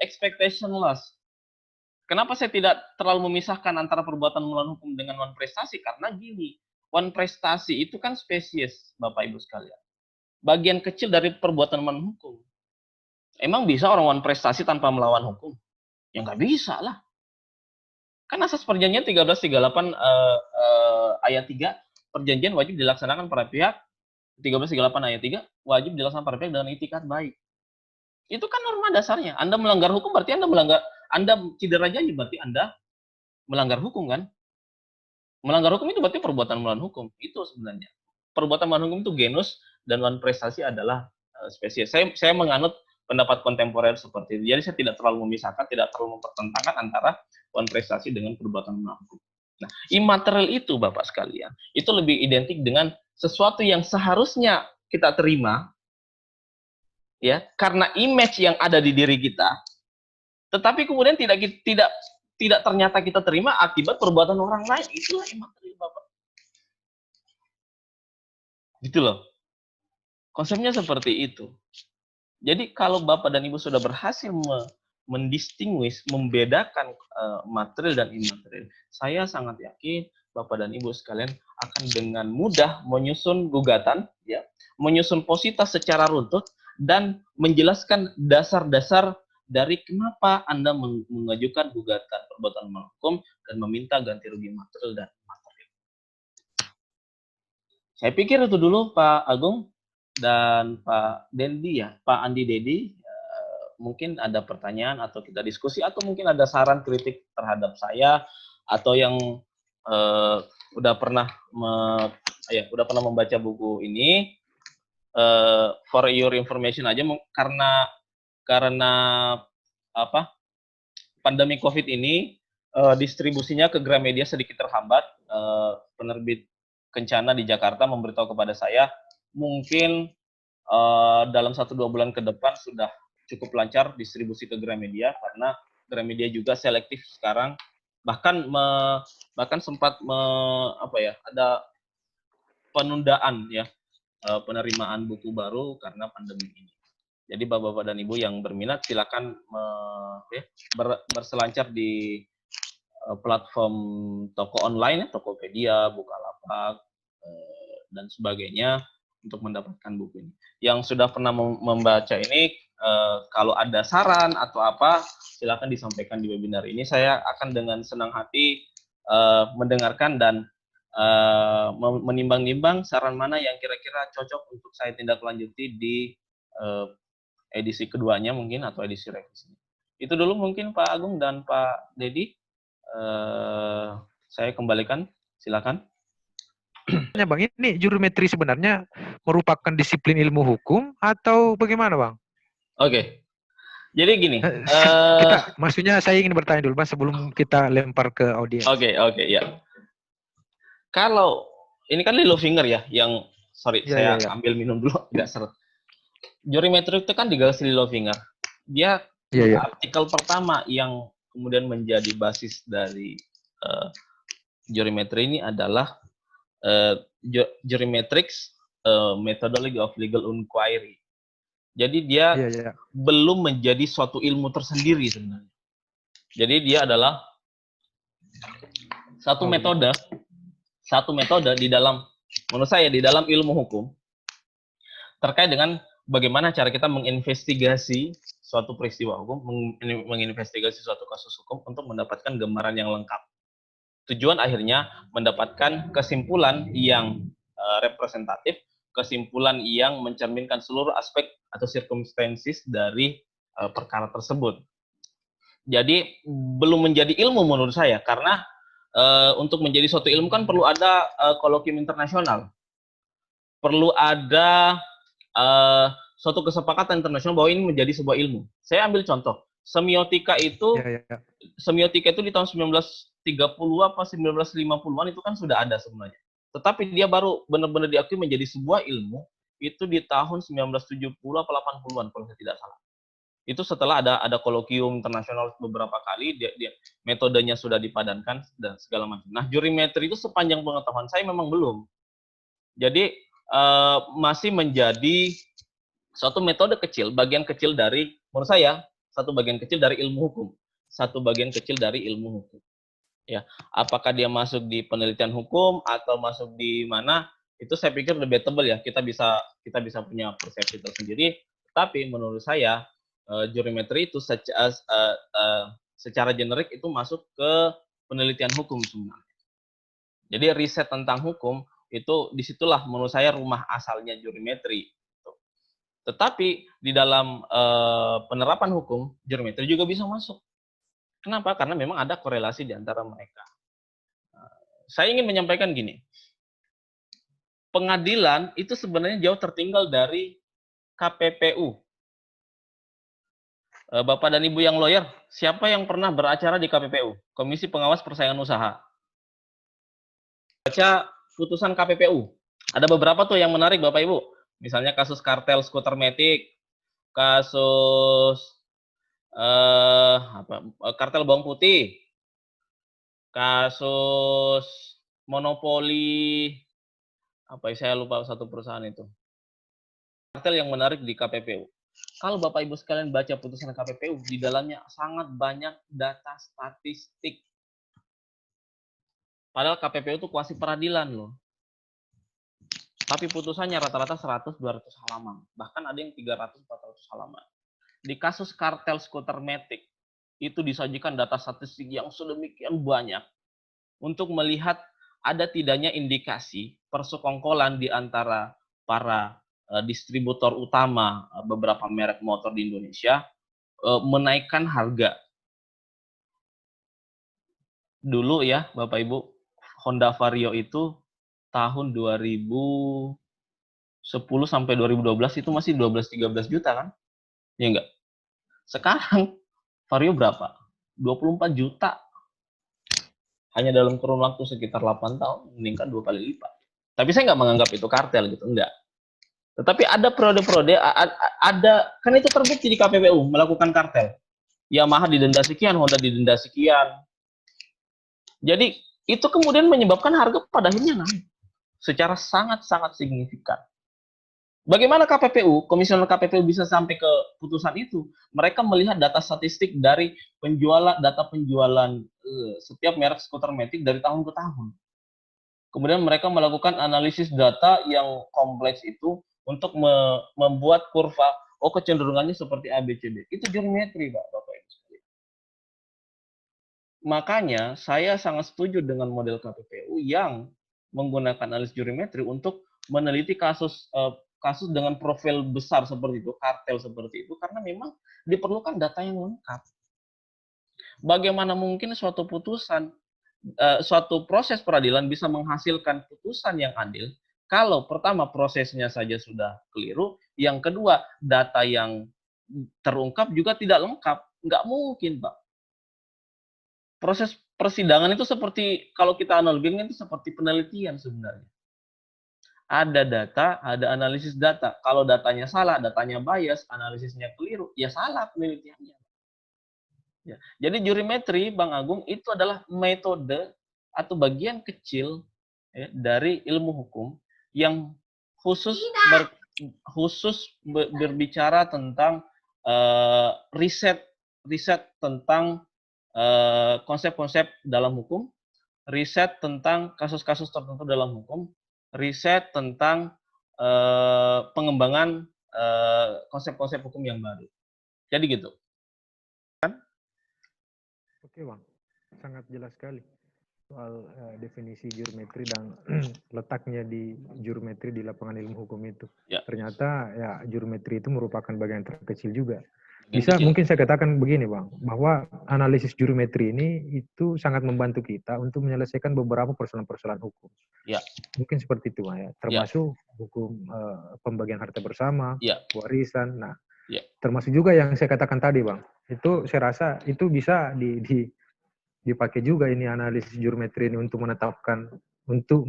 expectation loss. Kenapa saya tidak terlalu memisahkan antara perbuatan melawan hukum dengan one prestasi? Karena gini, one prestasi itu kan spesies, Bapak Ibu sekalian. Bagian kecil dari perbuatan melawan hukum. Emang bisa orang one prestasi tanpa melawan hukum? Ya nggak bisa lah. Kan asas perjanjian 1338 ayat 3, perjanjian wajib dilaksanakan para pihak, 1338 ayat 3, wajib dilaksanakan para pihak dengan itikat baik. Itu kan norma dasarnya. Anda melanggar hukum berarti Anda cedera janji berarti Anda melanggar hukum kan? Melanggar hukum itu berarti perbuatan melawan hukum. Itu sebenarnya. Perbuatan melawan hukum itu genus dan one prestasi adalah spesies. Saya menganut pendapat kontemporer seperti itu. Jadi saya tidak terlalu memisahkan, tidak terlalu mempertentangkan antara one prestasi dengan perbuatan melawan hukum. Nah, immaterial itu Bapak sekalian, itu lebih identik dengan sesuatu yang seharusnya kita terima ya, karena image yang ada di diri kita, tetapi kemudian tidak ternyata kita terima akibat perbuatan orang lain. Itulah immaterial, Bapak. Gitu loh. Konsepnya seperti itu. Jadi kalau Bapak dan Ibu sudah berhasil mendistinguish, membedakan material dan immaterial, saya sangat yakin Bapak dan Ibu sekalian akan dengan mudah menyusun gugatan, ya, menyusun positas secara runtut dan menjelaskan dasar-dasar dari kenapa Anda mengajukan gugatan perbuatan melawan hukum dan meminta ganti rugi material dan immaterial. Saya pikir itu dulu Pak Agung dan Pak Dendi ya, Pak Andi Dedi. Mungkin ada pertanyaan atau kita diskusi atau mungkin ada saran kritik terhadap saya atau yang udah pernah membaca buku ini, for your information aja, karena apa, pandemi COVID ini distribusinya ke Gramedia sedikit terhambat. Penerbit Kencana di Jakarta memberitahu kepada saya mungkin dalam 1-2 bulan ke depan sudah cukup lancar distribusi ke Gramedia, karena Gramedia juga selektif sekarang, bahkan sempat ada penundaan ya penerimaan buku baru karena pandemi ini. Jadi Bapak-bapak dan Ibu yang berminat silakan berselancar di platform toko online, Tokopedia, Bukalapak, dan sebagainya untuk mendapatkan buku ini. Yang sudah pernah membaca ini, kalau ada saran atau apa, silakan disampaikan di webinar ini. Saya akan dengan senang hati mendengarkan dan menimbang-nimbang saran mana yang kira-kira cocok untuk saya tindak lanjuti di edisi keduanya mungkin atau edisi revisi. Itu dulu mungkin Pak Agung dan Pak Dedi. Saya kembalikan, silakan. Bang, ini jurimetri sebenarnya merupakan disiplin ilmu hukum atau bagaimana, Bang? Oke. Jadi gini, maksudnya saya ingin bertanya dulu, Bang, sebelum kita lempar ke audiens. Oke, ya. Kalau ini kan Littlefinger ya, yang saya ambil minum dulu, tidak seret. Jurimetri itu kan digagas Littlefinger. Dia artikel pertama yang kemudian menjadi basis dari jurimetri ini adalah Jurimetrics Methodology of Legal Inquiry. Jadi dia belum menjadi suatu ilmu tersendiri sebenarnya. Jadi dia adalah satu metode di dalam, menurut saya, di dalam ilmu hukum terkait dengan bagaimana cara kita menginvestigasi suatu peristiwa hukum, menginvestigasi suatu kasus hukum untuk mendapatkan gambaran yang lengkap. Tujuan akhirnya mendapatkan kesimpulan yang representatif, kesimpulan yang mencerminkan seluruh aspek atau circumstances dari perkara tersebut. Jadi belum menjadi ilmu menurut saya, karena untuk menjadi suatu ilmu kan perlu ada kolokium internasional, perlu ada suatu kesepakatan internasional bahwa ini menjadi sebuah ilmu. Saya ambil contoh, semiotika itu Ya, ya. semiotika itu di tahun 1930 apa 1950-an itu kan sudah ada sebenarnya. Tetapi dia baru benar-benar diakui menjadi sebuah ilmu itu di tahun 1970 atau 80-an kalau saya tidak salah. Itu setelah ada kolokium internasional beberapa kali, dia metodenya sudah dipadankan dan segala macam. Nah, jurimetri itu sepanjang pengetahuan saya memang belum. Jadi masih menjadi suatu metode kecil, bagian kecil dari, menurut saya, satu bagian kecil dari ilmu hukum. Satu bagian kecil dari ilmu hukum. Ya, apakah dia masuk di penelitian hukum atau masuk di mana? Itu saya pikir debatable ya. Kita bisa punya persepsi tersendiri. Tapi menurut saya jurimetri itu secara generik itu masuk ke penelitian hukum sebenarnya. Jadi riset tentang hukum itu disitulah menurut saya rumah asalnya jurimetri. Tetapi di dalam penerapan hukum, jurimetri juga bisa masuk. Kenapa? Karena memang ada korelasi di antara mereka. Saya ingin menyampaikan gini, pengadilan itu sebenarnya jauh tertinggal dari KPPU. Bapak dan Ibu yang lawyer, siapa yang pernah beracara di KPPU? Komisi Pengawas Persaingan Usaha. Baca putusan KPPU. Ada beberapa tuh yang menarik Bapak Ibu. Misalnya kasus kartel skuter metik, kasus kartel bawang putih, kasus monopoli, saya lupa satu perusahaan itu. Kartel yang menarik di KPPU. Kalau Bapak Ibu sekalian baca putusan KPPU, di dalamnya sangat banyak data statistik. Padahal KPPU itu kuasi peradilan loh. Tapi putusannya rata-rata 100-200 halaman. Bahkan ada yang 300-400 halaman. Di kasus kartel skuter metik, itu disajikan data statistik yang sedemikian banyak untuk melihat ada tidaknya indikasi persekongkolan di antara para distributor utama beberapa merek motor di Indonesia menaikkan harga. Dulu ya Bapak Ibu, Honda Vario itu tahun 2010 sampai 2012 itu masih 12-13 juta kan? Ya enggak? Sekarang Vario berapa? 24 juta. Hanya dalam kurun waktu sekitar 8 tahun meningkat 2 kali lipat. Tapi saya nggak menganggap itu kartel gitu, enggak. Tetapi ada periode-periode, kan itu terbukti di KPPU melakukan kartel. Yamaha didenda sekian, Honda didenda sekian. Jadi itu kemudian menyebabkan harga pada akhirnya naik secara sangat-sangat signifikan. Bagaimana KPPU, komisioner KPPU bisa sampai ke putusan itu? Mereka melihat data statistik dari data penjualan setiap merek skuter metik dari tahun ke tahun. Kemudian mereka melakukan analisis data yang kompleks itu untuk membuat kurva, kecenderungannya seperti ABCD. Itu jurimetri, Bapak Ibu. Makanya saya sangat setuju dengan model KPPU yang menggunakan analisis jurimetri untuk meneliti kasus dengan profil besar seperti itu, kartel seperti itu, karena memang diperlukan data yang lengkap. Bagaimana mungkin suatu putusan, suatu proses peradilan bisa menghasilkan putusan yang adil kalau pertama prosesnya saja sudah keliru, yang kedua data yang terungkap juga tidak lengkap. Nggak mungkin, Pak. Proses persidangan itu seperti, kalau kita analogikan itu seperti penelitian sebenarnya. Ada data, ada analisis data. Kalau datanya salah, datanya bias, analisisnya keliru, ya salah penelitiannya. Ya. Jadi jurimetri, Bang Agung, itu adalah metode atau bagian kecil ya, dari ilmu hukum yang khusus berbicara tentang riset tentang konsep-konsep dalam hukum, riset tentang kasus-kasus tertentu dalam hukum, riset tentang pengembangan konsep-konsep hukum yang baru. Jadi gitu. Oke Bang, sangat jelas sekali. soal definisi geometri dan letaknya di geometri di lapangan ilmu hukum itu. Ya, Ternyata ya geometri itu merupakan bagian terkecil juga. bagian Bisa kecil. mungkin saya katakan begini Bang, bahwa analisis geometri ini itu sangat membantu kita untuk menyelesaikan beberapa persoalan-persoalan hukum. Ya, Mungkin seperti itu Bang ya, termasuk hukum pembagian harta bersama, ya, warisan. Nah, ya. termasuk juga yang saya katakan tadi Bang, itu saya rasa itu bisa dipakai juga ini analisis geometri ini untuk menetapkan, untuk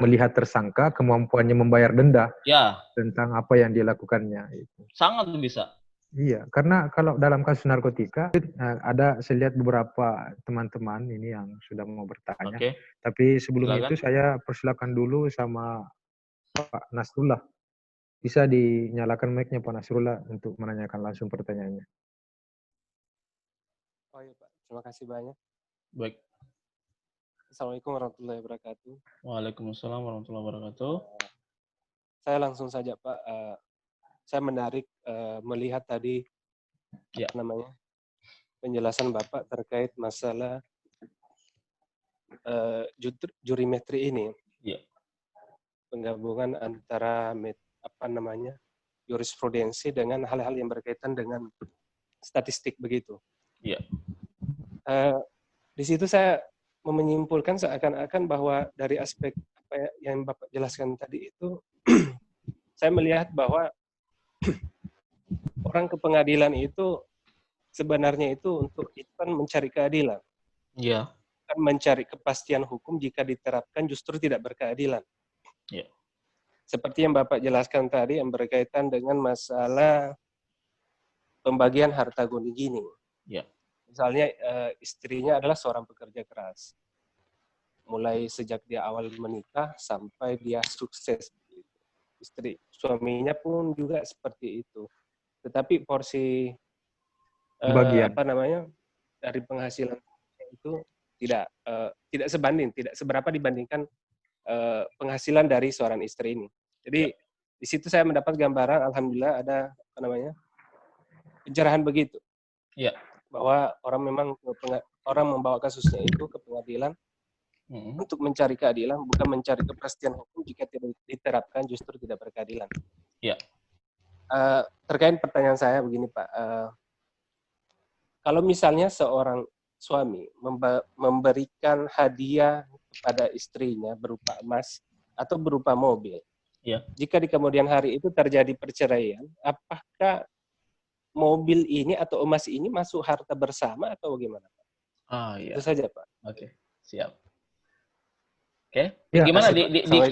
melihat tersangka kemampuannya membayar denda Ya, tentang apa yang dilakukannya. sangat bisa. Iya, karena kalau dalam kasus narkotika ada saya lihat beberapa teman-teman ini yang sudah mau bertanya. Oke, Tapi sebelum silakan. itu saya persilakan dulu sama Pak Nasrullah. Bisa dinyalakan mic-nya Pak Nasrullah untuk menanyakan langsung pertanyaannya. Oh iya Pak, terima kasih banyak. Baik. Assalamualaikum warahmatullahi wabarakatuh. Waalaikumsalam warahmatullahi wabarakatuh. Saya langsung saja Pak, saya menarik melihat tadi Ya. penjelasan Bapak terkait masalah jurimetri ini. Ya. Penggabungan antara jurisprudensi dengan hal-hal yang berkaitan dengan statistik begitu. Ya. Di situ saya menyimpulkan seakan-akan bahwa dari aspek apa yang Bapak jelaskan tadi itu, saya melihat bahwa orang ke pengadilan itu sebenarnya itu untuk itu kan mencari keadilan. Iya. Kan mencari kepastian hukum jika diterapkan justru tidak berkeadilan. Iya. Seperti yang Bapak jelaskan tadi yang berkaitan dengan masalah pembagian harta guni-gini. Iya. Misalnya istrinya adalah seorang pekerja keras. Mulai sejak dia awal menikah sampai dia sukses. Suaminya pun juga seperti itu. Tetapi porsi Bagian. dari penghasilan itu tidak sebanding, tidak seberapa dibandingkan penghasilan dari seorang istri ini. Jadi di situ saya mendapat gambaran, alhamdulillah ada pencerahan begitu. Iya. Bahwa orang membawa kasusnya itu ke pengadilan untuk mencari keadilan, bukan mencari kepastian hukum jika tidak diterapkan justru tidak berkeadilan. Iya. Terkait pertanyaan saya begini Pak, kalau misalnya seorang suami memberikan hadiah kepada istrinya berupa emas atau berupa mobil, ya. Jika di kemudian hari itu terjadi perceraian, apakah mobil ini atau emas ini masuk harta bersama atau bagaimana Pak? Iya. Itu saja Pak. Oke, siap. Oke, Ya, gimana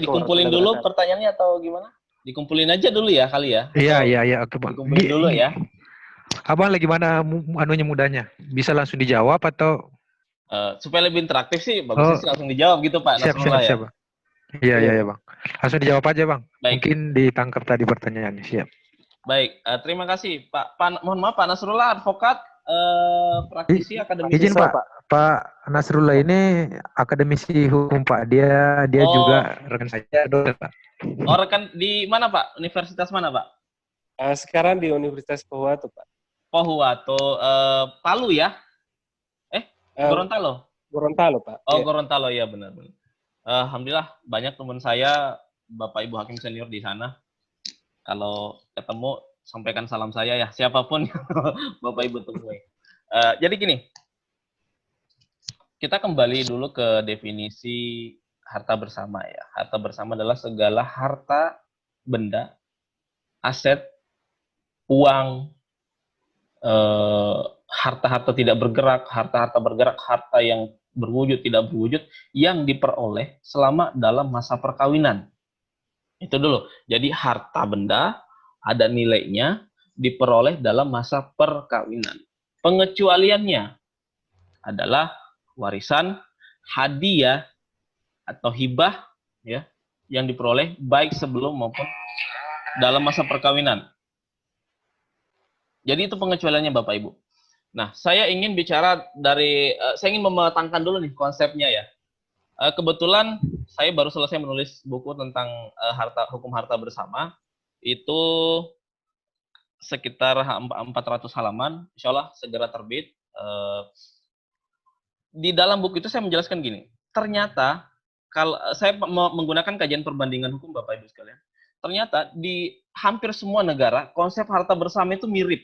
dikumpulin dulu pertanyaannya atau gimana? Dikumpulin aja dulu ya kali ya? Iya, oke Bang. Dikumpulin dulu ya. Abang lagi mana anunya mudahnya? Bisa langsung dijawab atau? Supaya lebih interaktif sih, bagusnya sih langsung dijawab gitu Pak Nasrullah ya. Siap. Iya Bang. Langsung dijawab aja Bang. Baik. Mungkin ditangkap tadi pertanyaannya. Siap. Baik, terima kasih Pak. Mohon maaf Pak Nasrullah, advokat, praktisi akademisi. Izin Pak Nasrullah ini akademisi hukum Pak. Dia juga rekan saya dosen Pak. Oh, rekan di mana Pak? Universitas mana Pak? Sekarang di Universitas Pohuwato Pak. Pohuwato, Palu ya? Gorontalo? Gorontalo Pak. Oh, Gorontalo ya, benar. Alhamdulillah banyak teman saya Bapak Ibu Hakim senior di sana. Kalau ketemu sampaikan salam saya ya, siapapun Bapak Ibu temui. Jadi gini, kita kembali dulu ke definisi harta bersama ya. Harta bersama adalah segala harta, benda, aset, uang, harta-harta tidak bergerak, harta-harta bergerak, harta yang berwujud, tidak berwujud, yang diperoleh selama dalam masa perkawinan. Itu dulu. Jadi harta benda ada nilainya diperoleh dalam masa perkawinan. Pengecualiannya adalah warisan, hadiah atau hibah ya yang diperoleh baik sebelum maupun dalam masa perkawinan. Jadi itu pengecualiannya Bapak Ibu. Nah, saya ingin bicara saya ingin mematangkan dulu nih konsepnya ya. Kebetulan saya baru selesai menulis buku tentang hukum harta bersama. Itu sekitar 400 halaman. Insya Allah segera terbit. di dalam buku itu saya menjelaskan gini, ternyata kalau saya menggunakan kajian perbandingan hukum Bapak Ibu sekalian, ternyata di hampir semua negara konsep harta bersama itu mirip.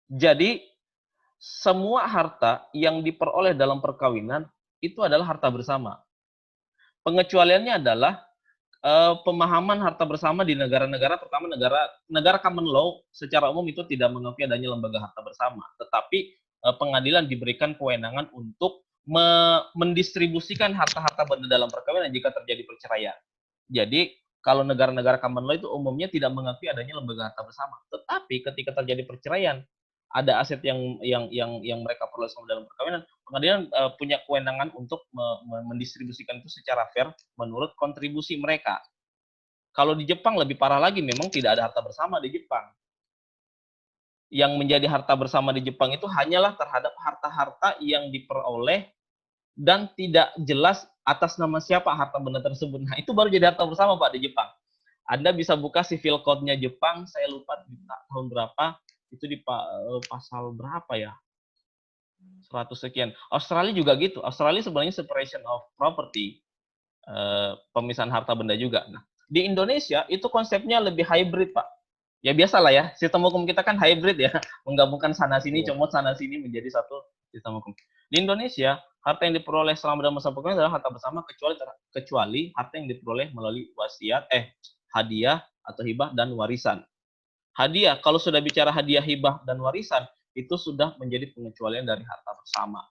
Jadi semua harta yang diperoleh dalam perkawinan itu adalah harta bersama. Pengecualiannya adalah pemahaman harta bersama di negara-negara, terutama negara common law secara umum itu tidak mengakui adanya lembaga harta bersama, tetapi pengadilan diberikan kewenangan untuk mendistribusikan harta-harta benda dalam perkawinan jika terjadi perceraian. Jadi kalau negara-negara common law itu umumnya tidak mengakui adanya lembaga harta bersama, tetapi ketika terjadi perceraian, ada aset yang mereka peroleh sama dalam perkawinan, pengadilan punya kewenangan untuk mendistribusikan itu secara fair menurut kontribusi mereka. Kalau di Jepang lebih parah lagi, memang tidak ada harta bersama di Jepang. Yang menjadi harta bersama di Jepang itu hanyalah terhadap harta-harta yang diperoleh dan tidak jelas atas nama siapa harta benda tersebut. Nah, itu baru jadi harta bersama, Pak, di Jepang. Anda bisa buka civil code-nya Jepang, saya lupa tahun berapa, itu di pasal berapa ya? 100 sekian. Australia juga gitu. Australia sebenarnya separation of property, pemisahan harta benda juga. Nah, di Indonesia itu konsepnya lebih hybrid, Pak. Ya biasalah ya, sistem hukum kita kan hybrid ya, menggabungkan sana sini, comot sana sini menjadi satu sistem hukum. Di Indonesia, harta yang diperoleh selama dalam masa perkawinan adalah harta bersama kecuali harta yang diperoleh melalui wasiat, hadiah atau hibah dan warisan. Hadiah, kalau sudah bicara hadiah, hibah, dan warisan, itu sudah menjadi pengecualian dari harta bersama.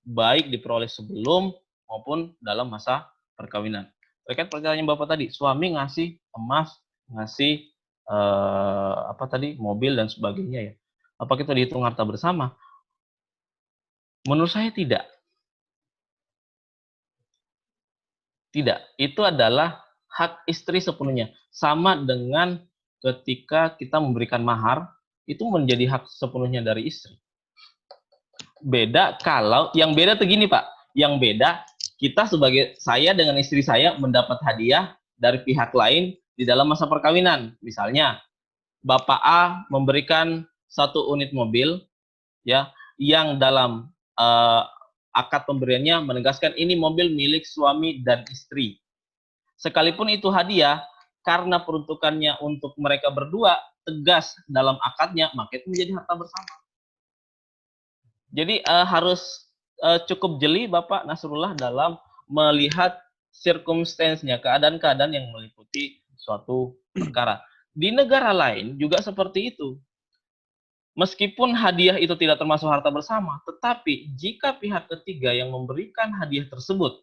Baik diperoleh sebelum maupun dalam masa perkawinan. Terkait pertanyaan Bapak tadi, suami ngasih emas, ngasih mobil dan sebagainya ya. Apakah itu dihitung harta bersama? Menurut saya tidak. Tidak. Itu adalah hak istri sepenuhnya. Sama dengan ketika kita memberikan mahar, itu menjadi hak sepenuhnya dari istri. Beda kalau, yang beda tuh gini Pak, yang beda kita sebagai saya dengan istri saya mendapat hadiah dari pihak lain di dalam masa perkawinan. Misalnya, Bapak A memberikan 1 unit mobil, ya, yang dalam akad pemberiannya menegaskan ini mobil milik suami dan istri. Sekalipun itu hadiah, karena peruntukannya untuk mereka berdua tegas dalam akadnya, maka itu menjadi harta bersama. Jadi harus cukup jeli Bapak Nasrullah dalam melihat circumstance-nya, keadaan-keadaan yang meliputi suatu perkara. Di negara lain juga seperti itu. Meskipun hadiah itu tidak termasuk harta bersama, tetapi jika pihak ketiga yang memberikan hadiah tersebut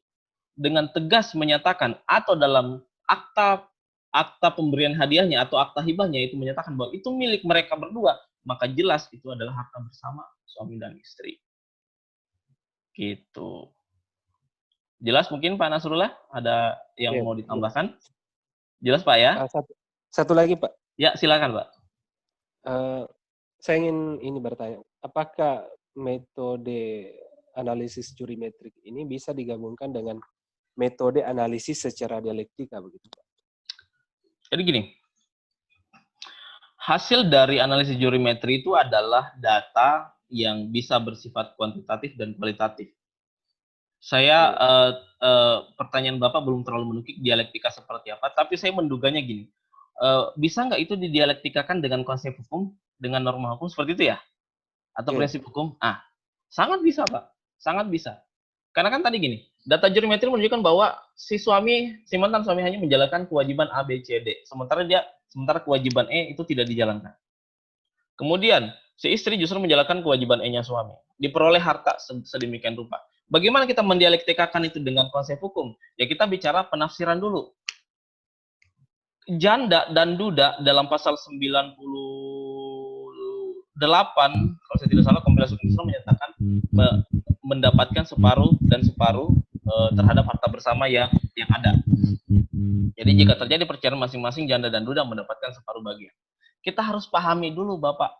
dengan tegas menyatakan atau dalam akta pemberian hadiahnya atau akta hibahnya itu menyatakan bahwa itu milik mereka berdua, maka jelas itu adalah harta bersama suami dan istri. Gitu. Jelas mungkin Pak Nasrullah? Ada yang mau ditambahkan? Jelas Pak ya? Satu lagi Pak. Ya silakan Pak. Saya ingin ini bertanya, apakah metode analisis jurimetrik ini bisa digabungkan dengan metode analisis secara dialektika begitu Pak? Jadi gini, hasil dari analisis jurimetri itu adalah data yang bisa bersifat kuantitatif dan kualitatif. Saya pertanyaan Bapak belum terlalu menukik dialektika seperti apa, tapi saya menduganya gini, bisa nggak itu didialektikakan dengan konsep hukum, dengan norma hukum seperti itu ya? Atau prinsip hukum? Sangat bisa Pak, sangat bisa. Karena kan tadi gini, data jurimetri menunjukkan bahwa si mantan suami hanya menjalankan kewajiban A, B, C, D. Sementara kewajiban E itu tidak dijalankan. Kemudian, si istri justru menjalankan kewajiban E-nya suami. Diperoleh harta sedemikian rupa. Bagaimana kita mendialektikakan itu dengan konsep hukum? Ya kita bicara penafsiran dulu. Janda dan duda dalam pasal 98, kalau saya tidak salah, kompilasi Islam menyatakan mendapatkan separuh dan separuh terhadap harta bersama yang ada. Jadi jika terjadi perceraian masing-masing janda dan duda mendapatkan separuh bagian. Kita harus pahami dulu Bapak,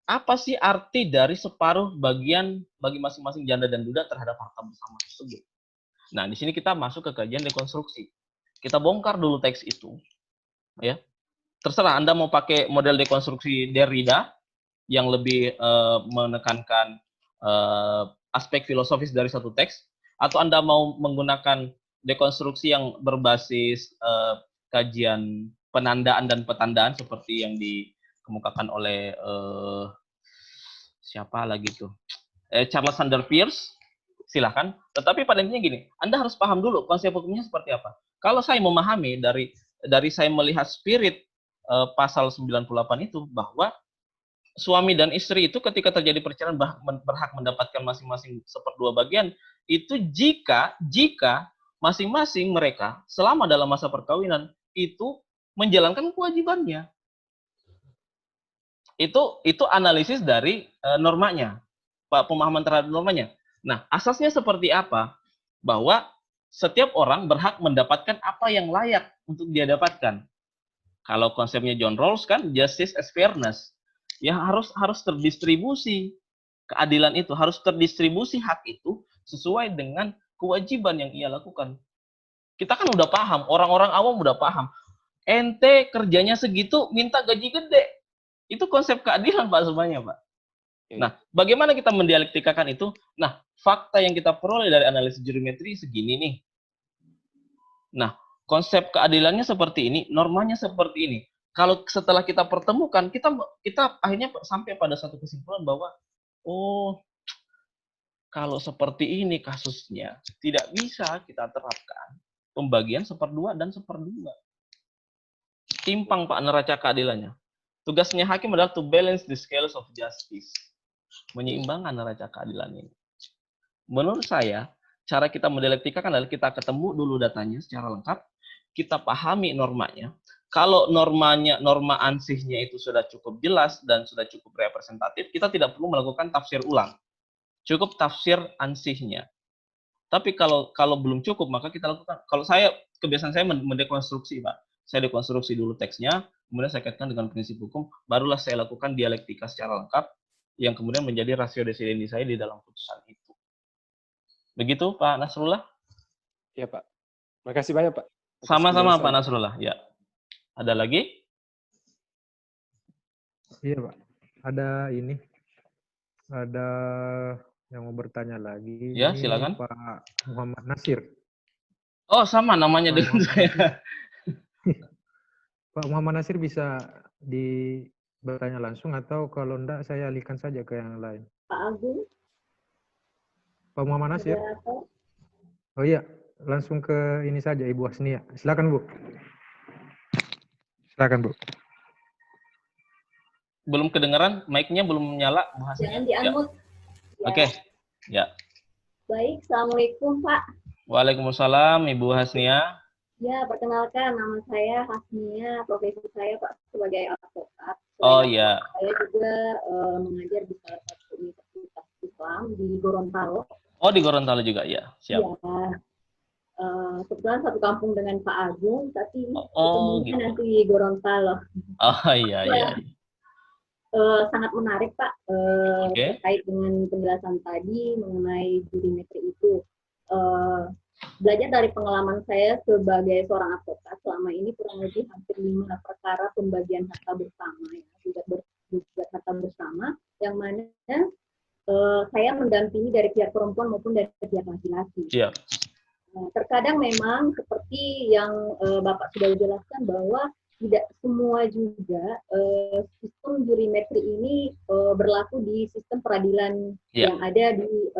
apa sih arti dari separuh bagian bagi masing-masing janda dan duda terhadap harta bersama tersebut. Nah, di sini kita masuk ke kajian dekonstruksi. Kita bongkar dulu teks itu. Ya. Terserah Anda mau pakai model dekonstruksi Derrida yang lebih menekankan aspek filosofis dari satu teks, atau Anda mau menggunakan dekonstruksi yang berbasis kajian penandaan dan petandaan seperti yang dikemukakan oleh siapa lagi tuh? Charles Sanders Peirce, silahkan. Tetapi pada intinya gini, Anda harus paham dulu konsep hukumnya seperti apa. Kalau saya memahami dari saya melihat spirit pasal 98 itu, bahwa suami dan istri itu ketika terjadi perceraian berhak mendapatkan masing-masing 1/2 bagian itu jika masing-masing mereka selama dalam masa perkawinan itu menjalankan kewajibannya. Itu analisis dari normanya, pemahaman terhadap normanya. Nah, asasnya seperti apa? Bahwa setiap orang berhak mendapatkan apa yang layak untuk dia dapatkan. Kalau konsepnya John Rawls kan justice as fairness. Ya harus terdistribusi keadilan itu, harus terdistribusi hak itu sesuai dengan kewajiban yang ia lakukan. Kita kan udah paham, orang-orang awam udah paham. Ente kerjanya segitu, minta gaji gede. Itu konsep keadilan, Pak, semuanya, Pak. Nah, bagaimana kita mendialektikakan itu? Nah, fakta yang kita peroleh dari analisis jurimetri segini nih. Nah, konsep keadilannya seperti ini, normanya seperti ini. Kalau setelah kita pertemukan, kita akhirnya sampai pada satu kesimpulan bahwa, oh, kalau seperti ini kasusnya, tidak bisa kita terapkan pembagian 1/2 dan 1/2. Timpang, Pak, neraca keadilannya. Tugasnya hakim adalah to balance the scales of justice. Menyeimbangkan neraca keadilan ini. Menurut saya, cara kita mendialektikakan adalah kita ketemu dulu datanya secara lengkap, kita pahami normanya. Kalau norma ansihnya itu sudah cukup jelas dan sudah cukup representatif, kita tidak perlu melakukan tafsir ulang. Cukup tafsir ansihnya. Tapi kalau belum cukup, maka kita lakukan. Kalau kebiasaan saya mendekonstruksi, Pak. Saya dekonstruksi dulu teksnya, kemudian saya kaitkan dengan prinsip hukum, barulah saya lakukan dialektika secara lengkap, yang kemudian menjadi rasio desidendi saya di dalam putusan itu. Begitu, Pak Nasrullah? Ya, Pak. Makasih banyak, Pak. Sama-sama, Pak Nasrullah. Ya. Ada lagi? Iya, Pak. Ada yang mau bertanya lagi. Ya, Ini silakan. Pak Muhammad Nasir. Oh, sama namanya Pak dengan saya. Pak Muhammad Nasir bisa bertanya langsung atau kalau enggak saya alihkan saja ke yang lain. Pak Agung. Pak Muhammad Nasir. Moderator. Oh iya, langsung ke ini saja Ibu Hasnia. Silakan, Bu. Silakan, Bu. Belum kedengaran, mic-nya belum nyala, Bu Hasnia. Jangan di-unmute. Ya. Oke. Ya. Baik, Assalamualaikum, Pak. Waalaikumsalam, Ibu Hasnia. Ya, perkenalkan nama saya Hasnia, profesi saya Pak sebagai advokat. Oh iya. Saya juga mengajar di salah satu universitas Islam di Gorontalo. Oh, di Gorontalo juga, ya. Siap. Ya, kebetulan satu kampung dengan Pak Agung, tapi gitu. nanti di Gorontalo. Oh iya. Sangat menarik, Pak, terkait dengan penjelasan tadi mengenai jurimetri itu. Belajar dari pengalaman saya sebagai seorang advokat, selama ini kurang lebih hampir 5 perkara pembagian harta bersama, ya, gugat harta bersama, yang mana saya mendampingi dari pihak perempuan maupun dari pihak laki-laki. Siap. Terkadang memang seperti yang Bapak sudah jelaskan bahwa tidak semua juga sistem jurimetri ini berlaku di sistem peradilan yang ada di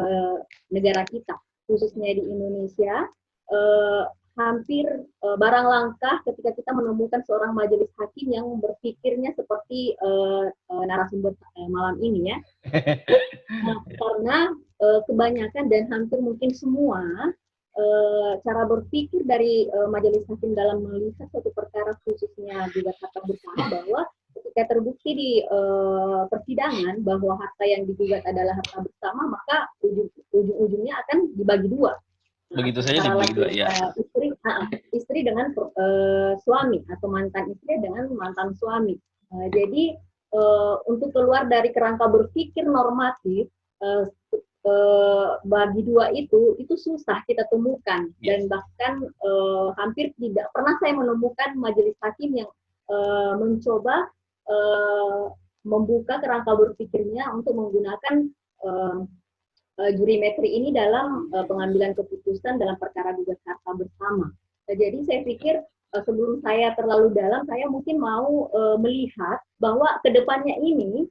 negara kita. Khususnya di Indonesia, hampir barang langkah ketika kita menemukan seorang majelis hakim yang berpikirnya seperti narasumber malam ini, ya. Nah, karena kebanyakan dan hampir mungkin semua cara berpikir dari majelis hakim dalam melihat suatu perkara, khususnya gugat harta bersama, bahwa ketika terbukti di persidangan bahwa harta yang digugat adalah harta bersama, maka ujung-ujungnya akan dibagi dua. Begitu saja dibagi dua, ya. Istri dengan suami, atau mantan istri dengan mantan suami. Jadi untuk keluar dari kerangka berpikir normatif, bagi dua itu susah kita temukan, dan bahkan hampir tidak pernah saya menemukan majelis hakim yang mencoba membuka kerangka berpikirnya untuk menggunakan jurimetri ini dalam pengambilan keputusan dalam perkara gugat harta bersama. Jadi saya pikir sebelum saya terlalu dalam, saya mungkin mau melihat bahwa kedepannya ini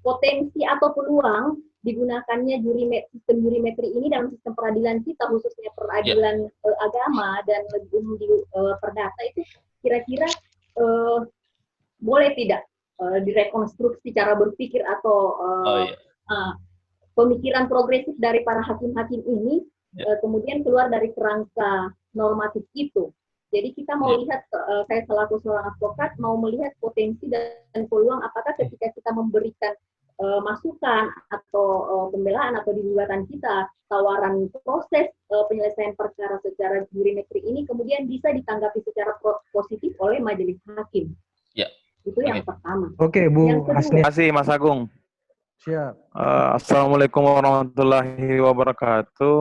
potensi atau peluang digunakannya sistem jurimetri ini dalam sistem peradilan kita, khususnya peradilan agama dan lebih umum di perdata, itu kira-kira boleh tidak direkonstruksi cara berpikir atau pemikiran progresif dari para hakim-hakim ini kemudian keluar dari kerangka normatif itu. Jadi kita mau lihat, saya selaku seorang advokat mau melihat potensi dan peluang apakah ketika kita memberikan masukan atau pembelaan atau di gugatan kita tawaran proses penyelesaian perkara secara jurimetri ini kemudian bisa ditanggapi secara positif oleh majelis hakim. Itu yang pertama. Oke, Bu Hasni. Terima kasih Mas Agung. Siap. Assalamualaikum warahmatullahi wabarakatuh.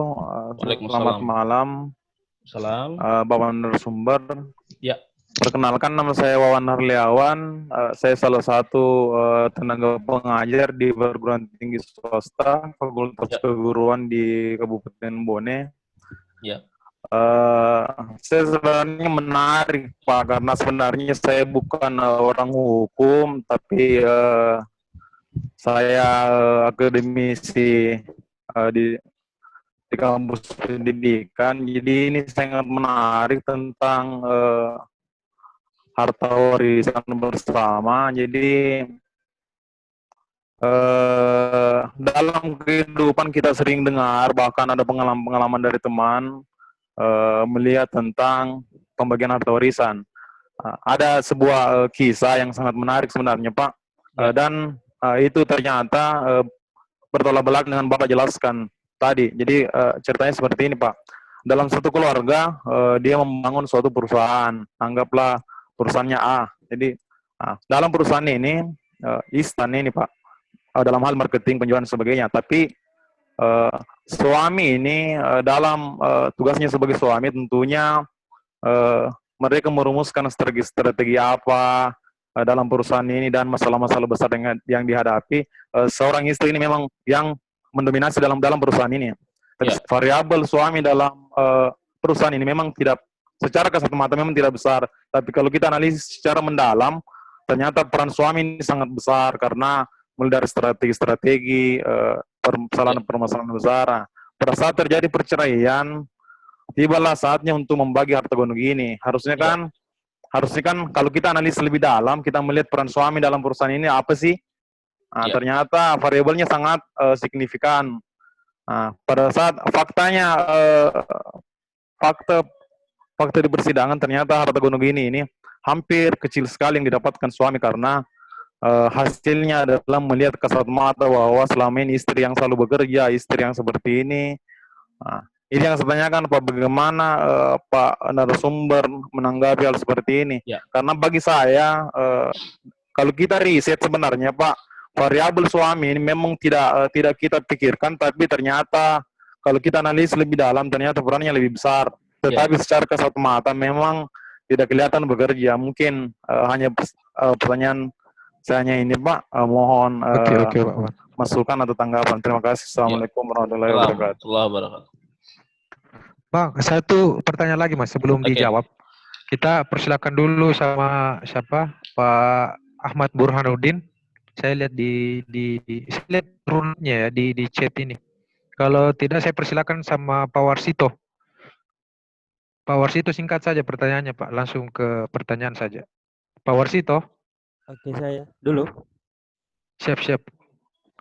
Selamat malam. Salam. Bapak narasumber. Ya. Perkenalkan, nama saya Wawan Harliawan. Saya salah satu tenaga pengajar di perguruan tinggi swasta Fakultas Keguruan di Kabupaten Bone. Ya. Saya sebenarnya menarik Pak, karena sebenarnya saya bukan orang hukum, tapi saya akademisi di kampus pendidikan. Jadi ini sangat menarik tentang harta warisan bersama. Jadi dalam kehidupan kita sering dengar, bahkan ada pengalaman dari teman melihat tentang pembagian harta warisan. Ada sebuah kisah yang sangat menarik sebenarnya Pak, dan itu ternyata bertolak belakang dengan Bapak jelaskan tadi. Jadi ceritanya seperti ini Pak. Dalam satu keluarga dia membangun suatu perusahaan, anggaplah perusahaannya A. Jadi dalam perusahaan ini instan ini Pak, dalam hal marketing, penjualan dan sebagainya. Tapi suami ini dalam tugasnya sebagai suami tentunya mereka merumuskan strategi apa dalam perusahaan ini dan masalah-masalah besar yang dihadapi. Seorang istri ini memang yang mendominasi dalam perusahaan ini. Tapi variabel suami dalam perusahaan ini memang tidak, secara kasat mata memang tidak besar. Tapi kalau kita analisis secara mendalam, ternyata peran suami ini sangat besar karena mulai dari strategi-strategi, permasalahan besar. Pada saat terjadi perceraian, tibalah saatnya untuk membagi harta gondong ini. Harusnya kan kalau kita analisis lebih dalam, kita melihat peran suami dalam perusahaan ini apa sih? Ternyata variabelnya sangat signifikan. Pada saat faktanya, fakta di persidangan, ternyata harta gondong ini hampir kecil sekali yang didapatkan suami karena hasilnya adalah melihat kasat mata bahwa selama ini istri yang selalu bekerja, istri yang seperti ini. Ini yang saya tanyakan Pak, bagaimana Pak narasumber menanggapi hal seperti ini? Karena bagi saya, kalau kita riset sebenarnya Pak, variabel suami ini memang tidak kita pikirkan, tapi ternyata kalau kita analisis lebih dalam, ternyata perannya lebih besar. Tetapi secara kasat mata memang tidak kelihatan bekerja. Mungkin hanya pertanyaan saya ini Pak, mohon Pak. masukan atau tanggapan. Terima kasih. Assalamualaikum warahmatullahi wabarakatuh. Bang, satu pertanyaan lagi Mas sebelum dijawab. Kita persilakan dulu sama siapa? Pak Ahmad Burhanuddin. Saya lihat saya lihat runutnya ya di chat ini. Kalau tidak saya persilakan sama Pak Warsito. Pak Warsito, singkat saja pertanyaannya Pak, langsung ke pertanyaan saja. Pak Warsito. Oke, saya dulu. Siap.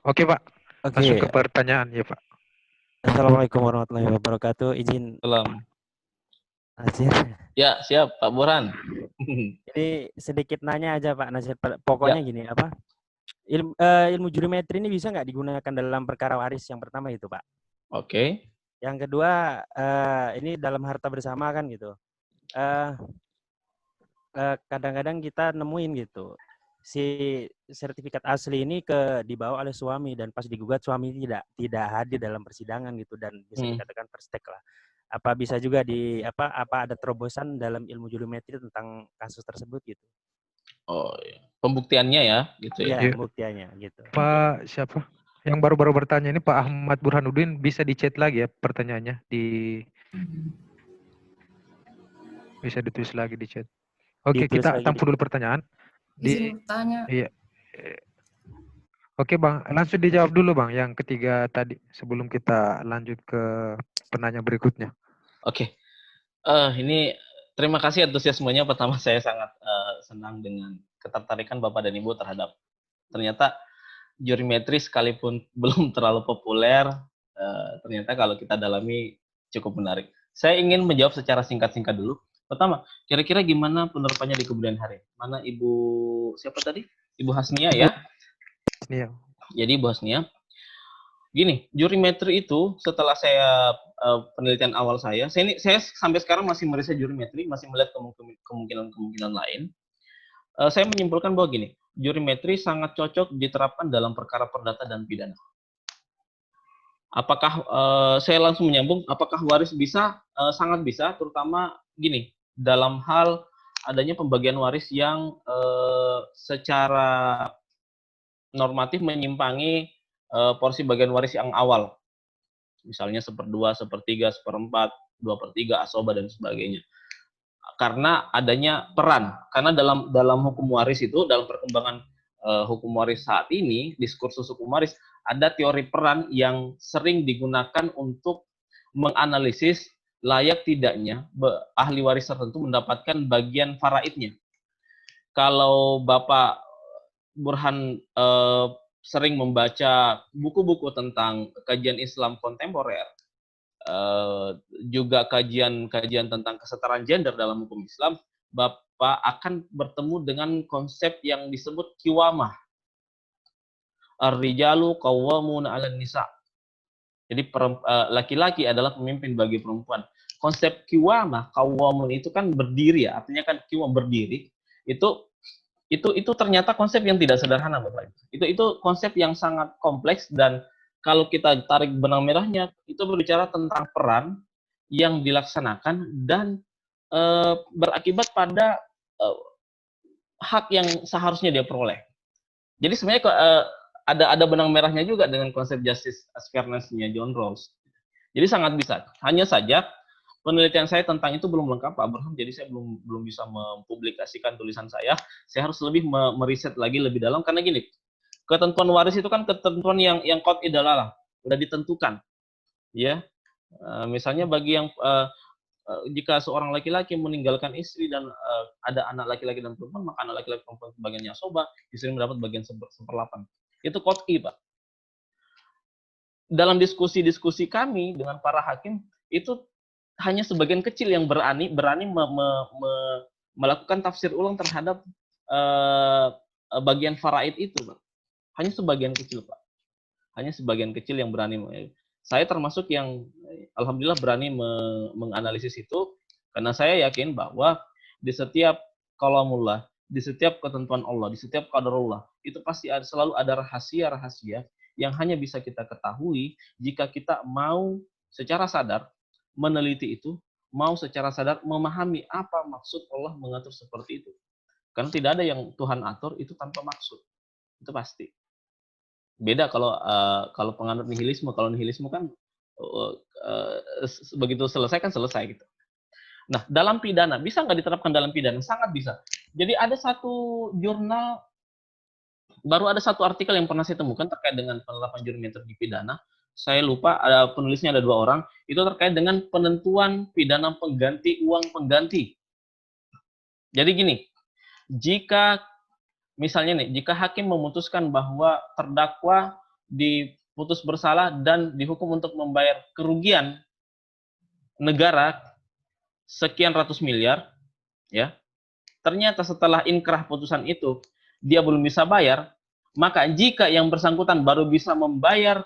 Oke Pak, langsung ke pertanyaan ya Pak. Assalamualaikum warahmatullahi wabarakatuh. Izin. Salam. Nasir. Ya, siap Pak Burhan. Jadi sedikit nanya aja Pak Nasir. Pokoknya gini, apa? Ilmu jurimetri ini bisa nggak digunakan dalam perkara waris yang pertama itu Pak? Oke. Yang kedua, ini dalam harta bersama kan gitu. Kadang-kadang kita nemuin gitu. Si sertifikat asli ini dibawa oleh suami dan pas digugat suami tidak hadir dalam persidangan gitu dan bisa dikatakan perstek lah. Apa bisa juga apa ada terobosan dalam ilmu jurimetri tentang kasus tersebut gitu? Oh iya. Pembuktiannya ya gitu ya. Iya, pembuktiannya gitu. Pak siapa? Yang baru-baru bertanya ini Pak Ahmad Burhanuddin, bisa di-chat lagi ya pertanyaannya, bisa ditulis lagi di chat. Oke, Ditulis kita lagi tampung dulu pertanyaan. Izin bertanya. Iya. Oke Bang, langsung dijawab dulu Bang yang ketiga tadi sebelum kita lanjut ke penanya berikutnya. Oke. Ini terima kasih antusiasmenya. Pertama saya sangat senang dengan ketertarikan Bapak dan Ibu terhadap ternyata jurimetri sekalipun belum terlalu populer, ternyata kalau kita dalami cukup menarik. Saya ingin menjawab secara singkat-singkat dulu. Pertama, kira-kira gimana penerapannya di kemudian hari? Mana Ibu siapa tadi? Ibu Hasnia ya? Iya. Jadi Ibu Hasnia, gini, jurimetri itu setelah saya penelitian awal saya sampai sekarang masih meriset jurimetri, masih melihat kemungkinan-kemungkinan lain. Saya menyimpulkan bahwa gini, jurimetri sangat cocok diterapkan dalam perkara perdata dan pidana. Apakah saya langsung menyambung? Apakah waris bisa? Sangat bisa, terutama gini, dalam hal adanya pembagian waris yang secara normatif menyimpangi porsi bagian waris yang awal. Misalnya 1/2, 1/3, 1/4, 2/3, asoba dan sebagainya. Karena adanya peran. Karena dalam hukum waris itu, dalam perkembangan hukum waris saat ini, diskursus hukum waris, ada teori peran yang sering digunakan untuk menganalisis layak tidaknya ahli waris tertentu mendapatkan bagian faraidnya. Kalau Bapak Burhan sering membaca buku-buku tentang kajian Islam kontemporer, juga kajian-kajian tentang kesetaraan gender dalam hukum Islam, Bapak akan bertemu dengan konsep yang disebut kiwamah. Ar-rijalu qawwamuna 'alan nisa. Jadi laki-laki adalah pemimpin bagi perempuan. Konsep kiwamah, qawwamun itu kan berdiri ya, artinya kan kiwam berdiri. Itu ternyata konsep yang tidak sederhana Bapak. Itu konsep yang sangat kompleks dan kalau kita tarik benang merahnya itu berbicara tentang peran yang dilaksanakan dan berakibat pada hak yang seharusnya dia peroleh. Jadi sebenarnya ada benang merahnya juga dengan konsep justice as fairness-nya John Rawls. Jadi sangat bisa. Hanya saja penelitian saya tentang itu belum lengkap Pak Abraham, jadi saya belum bisa mempublikasikan tulisan saya. Saya harus lebih meriset lagi lebih dalam karena gini, ketentuan waris itu kan ketentuan yang qat'i dalalah, sudah ditentukan. Ya. Misalnya bagi yang jika seorang laki-laki meninggalkan istri dan ada anak laki-laki dan perempuan, maka anak laki-laki perempuan bagiannya asoba, istri mendapat bagian 1/8. Itu qat'i, Pak. Dalam diskusi-diskusi kami dengan para hakim, itu hanya sebagian kecil yang berani melakukan tafsir ulang terhadap bagian faraid itu, Pak. Hanya sebagian kecil, Pak. Hanya sebagian kecil yang berani. Saya termasuk yang alhamdulillah berani menganalisis itu karena saya yakin bahwa di setiap kalamullah, di setiap ketentuan Allah, di setiap qadarullah, itu pasti selalu ada rahasia-rahasia yang hanya bisa kita ketahui jika kita mau secara sadar meneliti itu, mau secara sadar memahami apa maksud Allah mengatur seperti itu. Karena tidak ada yang Tuhan atur itu tanpa maksud. Itu pasti. Beda kalau penganut nihilisme. Kalau nihilisme kan begitu selesai kan selesai gitu. Nah, dalam pidana bisa nggak diterapkan dalam pidana? Sangat bisa. Jadi ada satu jurnal, baru ada satu artikel yang pernah saya temukan terkait dengan penerapan jurimetri di pidana. Saya lupa, penulisnya ada 2 orang. Itu terkait dengan penentuan pidana pengganti uang pengganti. Jadi gini, jika misalnya nih, jika hakim memutuskan bahwa terdakwa diputus bersalah dan dihukum untuk membayar kerugian negara sekian ratus miliar, ya. Ternyata setelah inkrah putusan itu dia belum bisa bayar, maka jika yang bersangkutan baru bisa membayar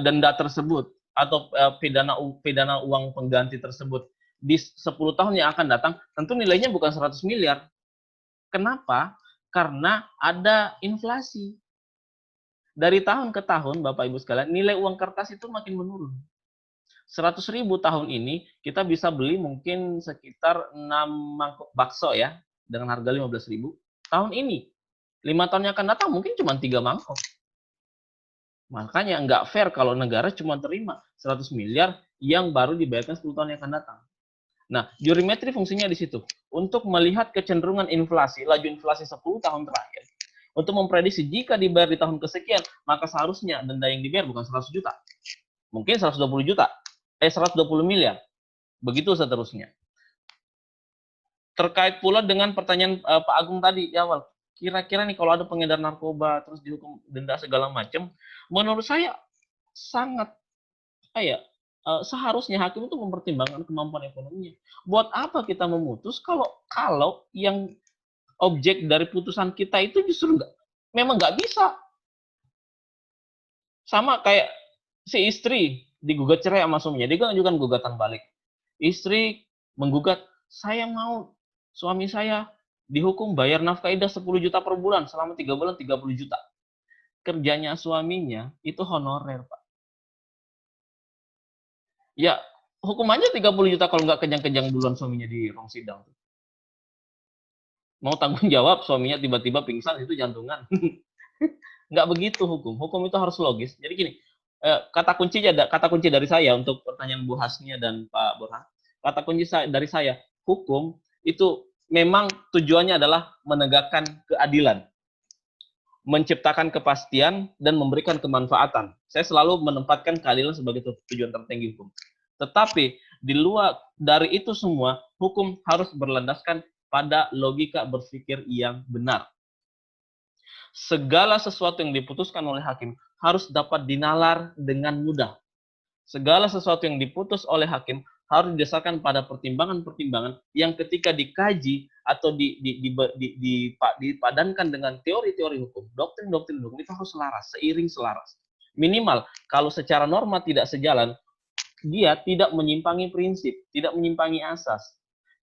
denda tersebut atau pidana uang pengganti tersebut di 10 tahun yang akan datang, tentu nilainya bukan 100 miliar. Kenapa? Karena ada inflasi. Dari tahun ke tahun, Bapak Ibu sekalian, nilai uang kertas itu makin menurun. 100.000 tahun ini, kita bisa beli mungkin sekitar 6 mangkok bakso ya, dengan harga 15.000. Tahun ini, 5 tahun yang akan datang mungkin cuma 3 mangkok. Makanya nggak fair kalau negara cuma terima 100 miliar yang baru dibayarkan 10 tahun yang akan datang. Nah, jurimetri fungsinya di situ. Untuk melihat kecenderungan inflasi, laju inflasi 10 tahun terakhir. Untuk memprediksi jika dibayar di tahun kesekian, maka seharusnya denda yang dibayar bukan 100 juta. Mungkin 120 juta. 120 miliar. Begitu seterusnya. Terkait pula dengan pertanyaan Pak Agung tadi di awal. Kira-kira nih kalau ada pengedar narkoba, terus dihukum denda segala macam, menurut saya sangat seharusnya hakim itu mempertimbangkan kemampuan ekonominya. Buat apa kita memutus kalau yang objek dari putusan kita itu justru memang nggak bisa. Sama kayak si istri digugat cerai sama suaminya, dia mengajukan gugatan balik. Istri menggugat, saya mau suami saya dihukum bayar nafkah idah 10 juta per bulan selama 3 bulan 30 juta. Kerjanya suaminya itu honorer, Pak. Ya, hukumannya 30 juta kalau nggak kejang-kejang duluan suaminya di ruang sidang. Mau tanggung jawab suaminya tiba-tiba pingsan itu jantungan. Nggak begitu hukum. Hukum itu harus logis. Jadi gini, kata kunci dari saya untuk pertanyaan Bu Hasnia dan Pak Burhan. Kata kunci dari saya, hukum itu memang tujuannya adalah menegakkan keadilan, menciptakan kepastian, dan memberikan kemanfaatan. Saya selalu menempatkan keadilan sebagai tujuan tertinggi hukum. Tetapi di luar dari itu semua, hukum harus berlandaskan pada logika berpikir yang benar. Segala sesuatu yang diputuskan oleh hakim harus dapat dinalar dengan mudah. Segala sesuatu yang diputus oleh hakim harus didasarkan pada pertimbangan-pertimbangan yang ketika dikaji atau dipadankan dengan teori-teori hukum, doktrin-doktrin hukum itu harus selaras, seiring selaras. Minimal kalau secara norma tidak sejalan, dia tidak menyimpangi prinsip, tidak menyimpangi asas.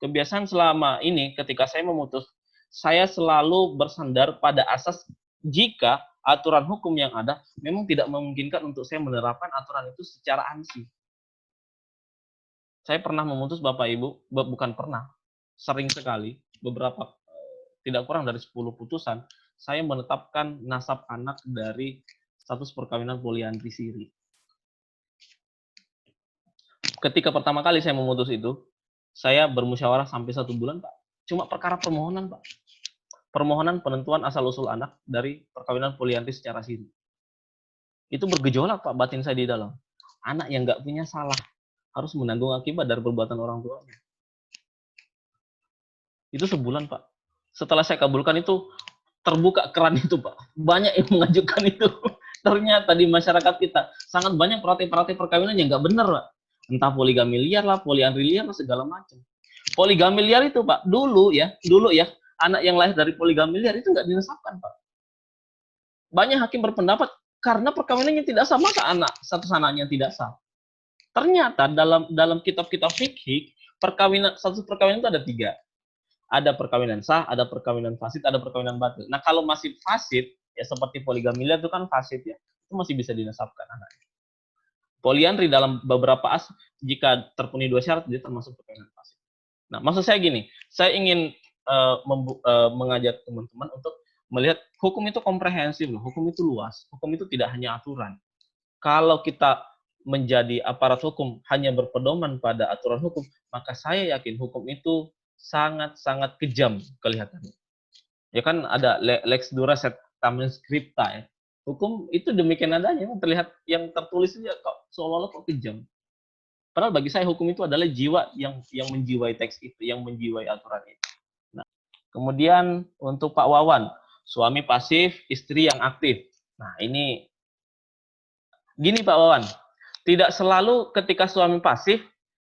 Kebiasaan selama ini ketika saya memutus, saya selalu bersandar pada asas jika aturan hukum yang ada memang tidak memungkinkan untuk saya menerapkan aturan itu secara ansih. Saya pernah memutus Bapak Ibu, bukan pernah, sering sekali, beberapa, tidak kurang dari 10 putusan, saya menetapkan nasab anak dari status perkawinan poliandri siri. Ketika pertama kali saya memutus itu, saya bermusyawarah sampai 1 bulan, Pak. Cuma perkara permohonan, Pak. Permohonan penentuan asal-usul anak dari perkawinan poliandri secara siri. Itu bergejolak, Pak, batin saya di dalam. Anak yang nggak punya salah harus menanggung akibat dari perbuatan orang tuanya. Itu sebulan, Pak. Setelah saya kabulkan itu, terbuka keran itu, Pak. Banyak yang mengajukan itu. Ternyata di masyarakat kita, sangat banyak praktik-praktik perkawinan yang nggak benar, Pak. Entah poligami liar lah, poliandri liar lah, segala macam. Poligami liar itu, Pak, dulu ya, anak yang lahir dari poligami liar itu nggak dinasabkan, Pak. Banyak hakim berpendapat, karena perkawinannya tidak sah, masa status anaknya tidak sah. Ternyata dalam kitab-kitab fikih, status perkawinan itu ada 3. Ada perkawinan sah, ada perkawinan fasid, ada perkawinan batil. Nah, kalau masih fasid, ya seperti poligami liar itu kan fasid ya, itu masih bisa dinasabkan anaknya. Poliandri dalam beberapa jika terpenuhi 2 syarat, dia termasuk perkawinan fasid. Nah, maksud saya gini, saya ingin mengajak teman-teman untuk melihat hukum itu komprehensif, hukum itu luas, hukum itu tidak hanya aturan. Kalau kita menjadi aparat hukum hanya berpedoman pada aturan hukum, maka saya yakin hukum itu sangat-sangat kejam kelihatannya. Ya kan ada lex dura sed tamen scripta ya. Hukum itu demikian adanya, terlihat yang tertulisnya kok seolah-olah kok kejam. Padahal bagi saya hukum itu adalah jiwa yang menjiwai teks itu, yang menjiwai aturan itu. Nah, kemudian untuk Pak Wawan, suami pasif, istri yang aktif. Nah, ini gini Pak Wawan, tidak selalu ketika suami pasif,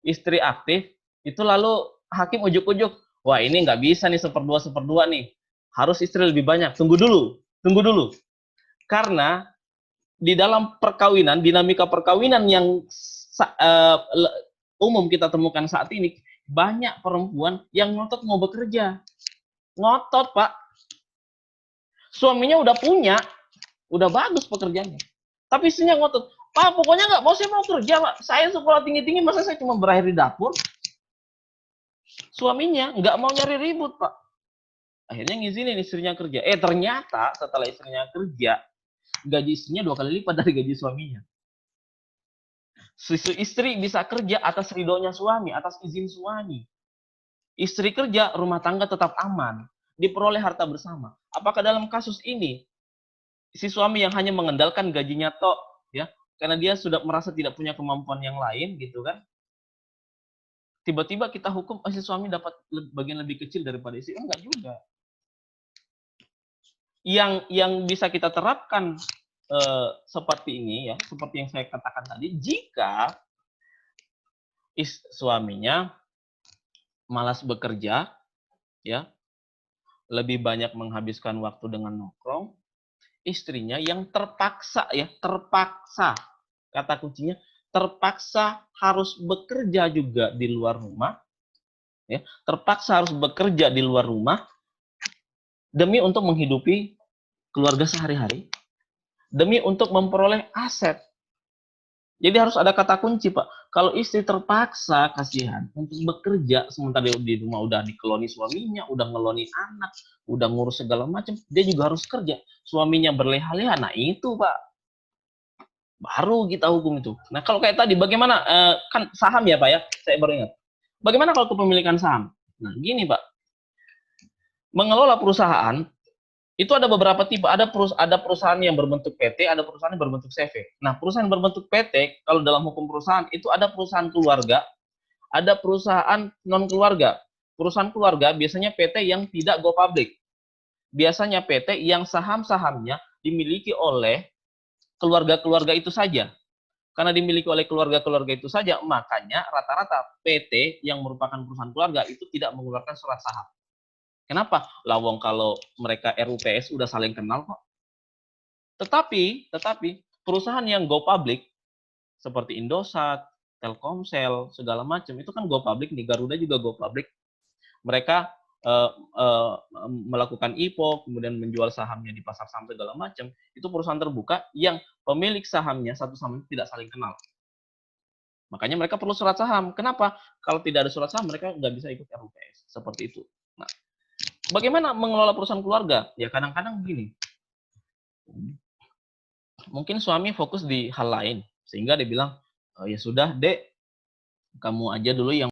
istri aktif, itu lalu hakim ujuk-ujuk, wah ini nggak bisa nih 1/2 nih, harus istri lebih banyak, tunggu dulu. Karena di dalam perkawinan, dinamika perkawinan yang umum kita temukan saat ini, banyak perempuan yang ngotot mau bekerja. Ngotot, Pak. Suaminya udah punya, udah bagus pekerjaannya. Tapi istrinya ngotot, Pak, pokoknya nggak mau, saya mau kerja, Pak. Saya sekolah tinggi-tinggi, masa saya cuma berakhir di dapur? Suaminya nggak mau nyari ribut, Pak. Akhirnya ngizinin istrinya kerja. Ternyata setelah istrinya kerja, gaji istrinya 2 kali lipat dari gaji suaminya. Istri bisa kerja atas ridhonya suami, atas izin suami. Istri kerja, rumah tangga tetap aman, diperoleh harta bersama. Apakah dalam kasus ini si suami yang hanya mengandalkan gajinya tok, ya, karena dia sudah merasa tidak punya kemampuan yang lain, gitu kan? Tiba-tiba kita hukum si suami dapat bagian lebih kecil daripada istri? Enggak juga. Yang bisa kita terapkan seperti ini, ya, seperti yang saya katakan tadi, jika suaminya malas bekerja, ya, lebih banyak menghabiskan waktu dengan nongkrong, istrinya yang terpaksa, ya, terpaksa, kata kuncinya, terpaksa harus bekerja juga di luar rumah, ya, terpaksa harus bekerja di luar rumah demi untuk menghidupi keluarga sehari-hari, demi untuk memperoleh aset. Jadi harus ada kata kunci, Pak. Kalau istri terpaksa, kasihan, untuk bekerja, sementara dia di rumah udah dikeloni suaminya, udah ngeloni anak, udah ngurus segala macam, dia juga harus kerja. Suaminya berleha-leha, nah itu, Pak. Baru kita hukum itu. Nah, kalau kayak tadi, bagaimana, kan saham ya, Pak, ya? Saya baru ingat. Bagaimana kalau kepemilikan saham? Nah, gini, Pak. Mengelola perusahaan, itu ada beberapa tipe, ada perusahaan yang berbentuk PT, ada perusahaan yang berbentuk CV. Nah, perusahaan yang berbentuk PT, kalau dalam hukum perusahaan, itu ada perusahaan keluarga, ada perusahaan non-keluarga. Perusahaan keluarga biasanya PT yang tidak go public. Biasanya PT yang saham-sahamnya dimiliki oleh keluarga-keluarga itu saja. Karena dimiliki oleh keluarga-keluarga itu saja, makanya rata-rata PT yang merupakan perusahaan keluarga itu tidak mengeluarkan surat saham. Kenapa? Lawong kalau mereka RUPS udah saling kenal kok. Tetapi perusahaan yang go public seperti Indosat, Telkomsel, segala macam itu kan go public nih, Garuda juga go public. Mereka melakukan IPO, kemudian menjual sahamnya di pasar saham segala macam. Itu perusahaan terbuka yang pemilik sahamnya satu sama lain tidak saling kenal. Makanya mereka perlu surat saham. Kenapa? Kalau tidak ada surat saham mereka nggak bisa ikut RUPS. Seperti itu. Nah, bagaimana mengelola perusahaan keluarga? Ya kadang-kadang begini. Mungkin suami fokus di hal lain. Sehingga dia bilang, ya sudah, Dek, kamu aja dulu yang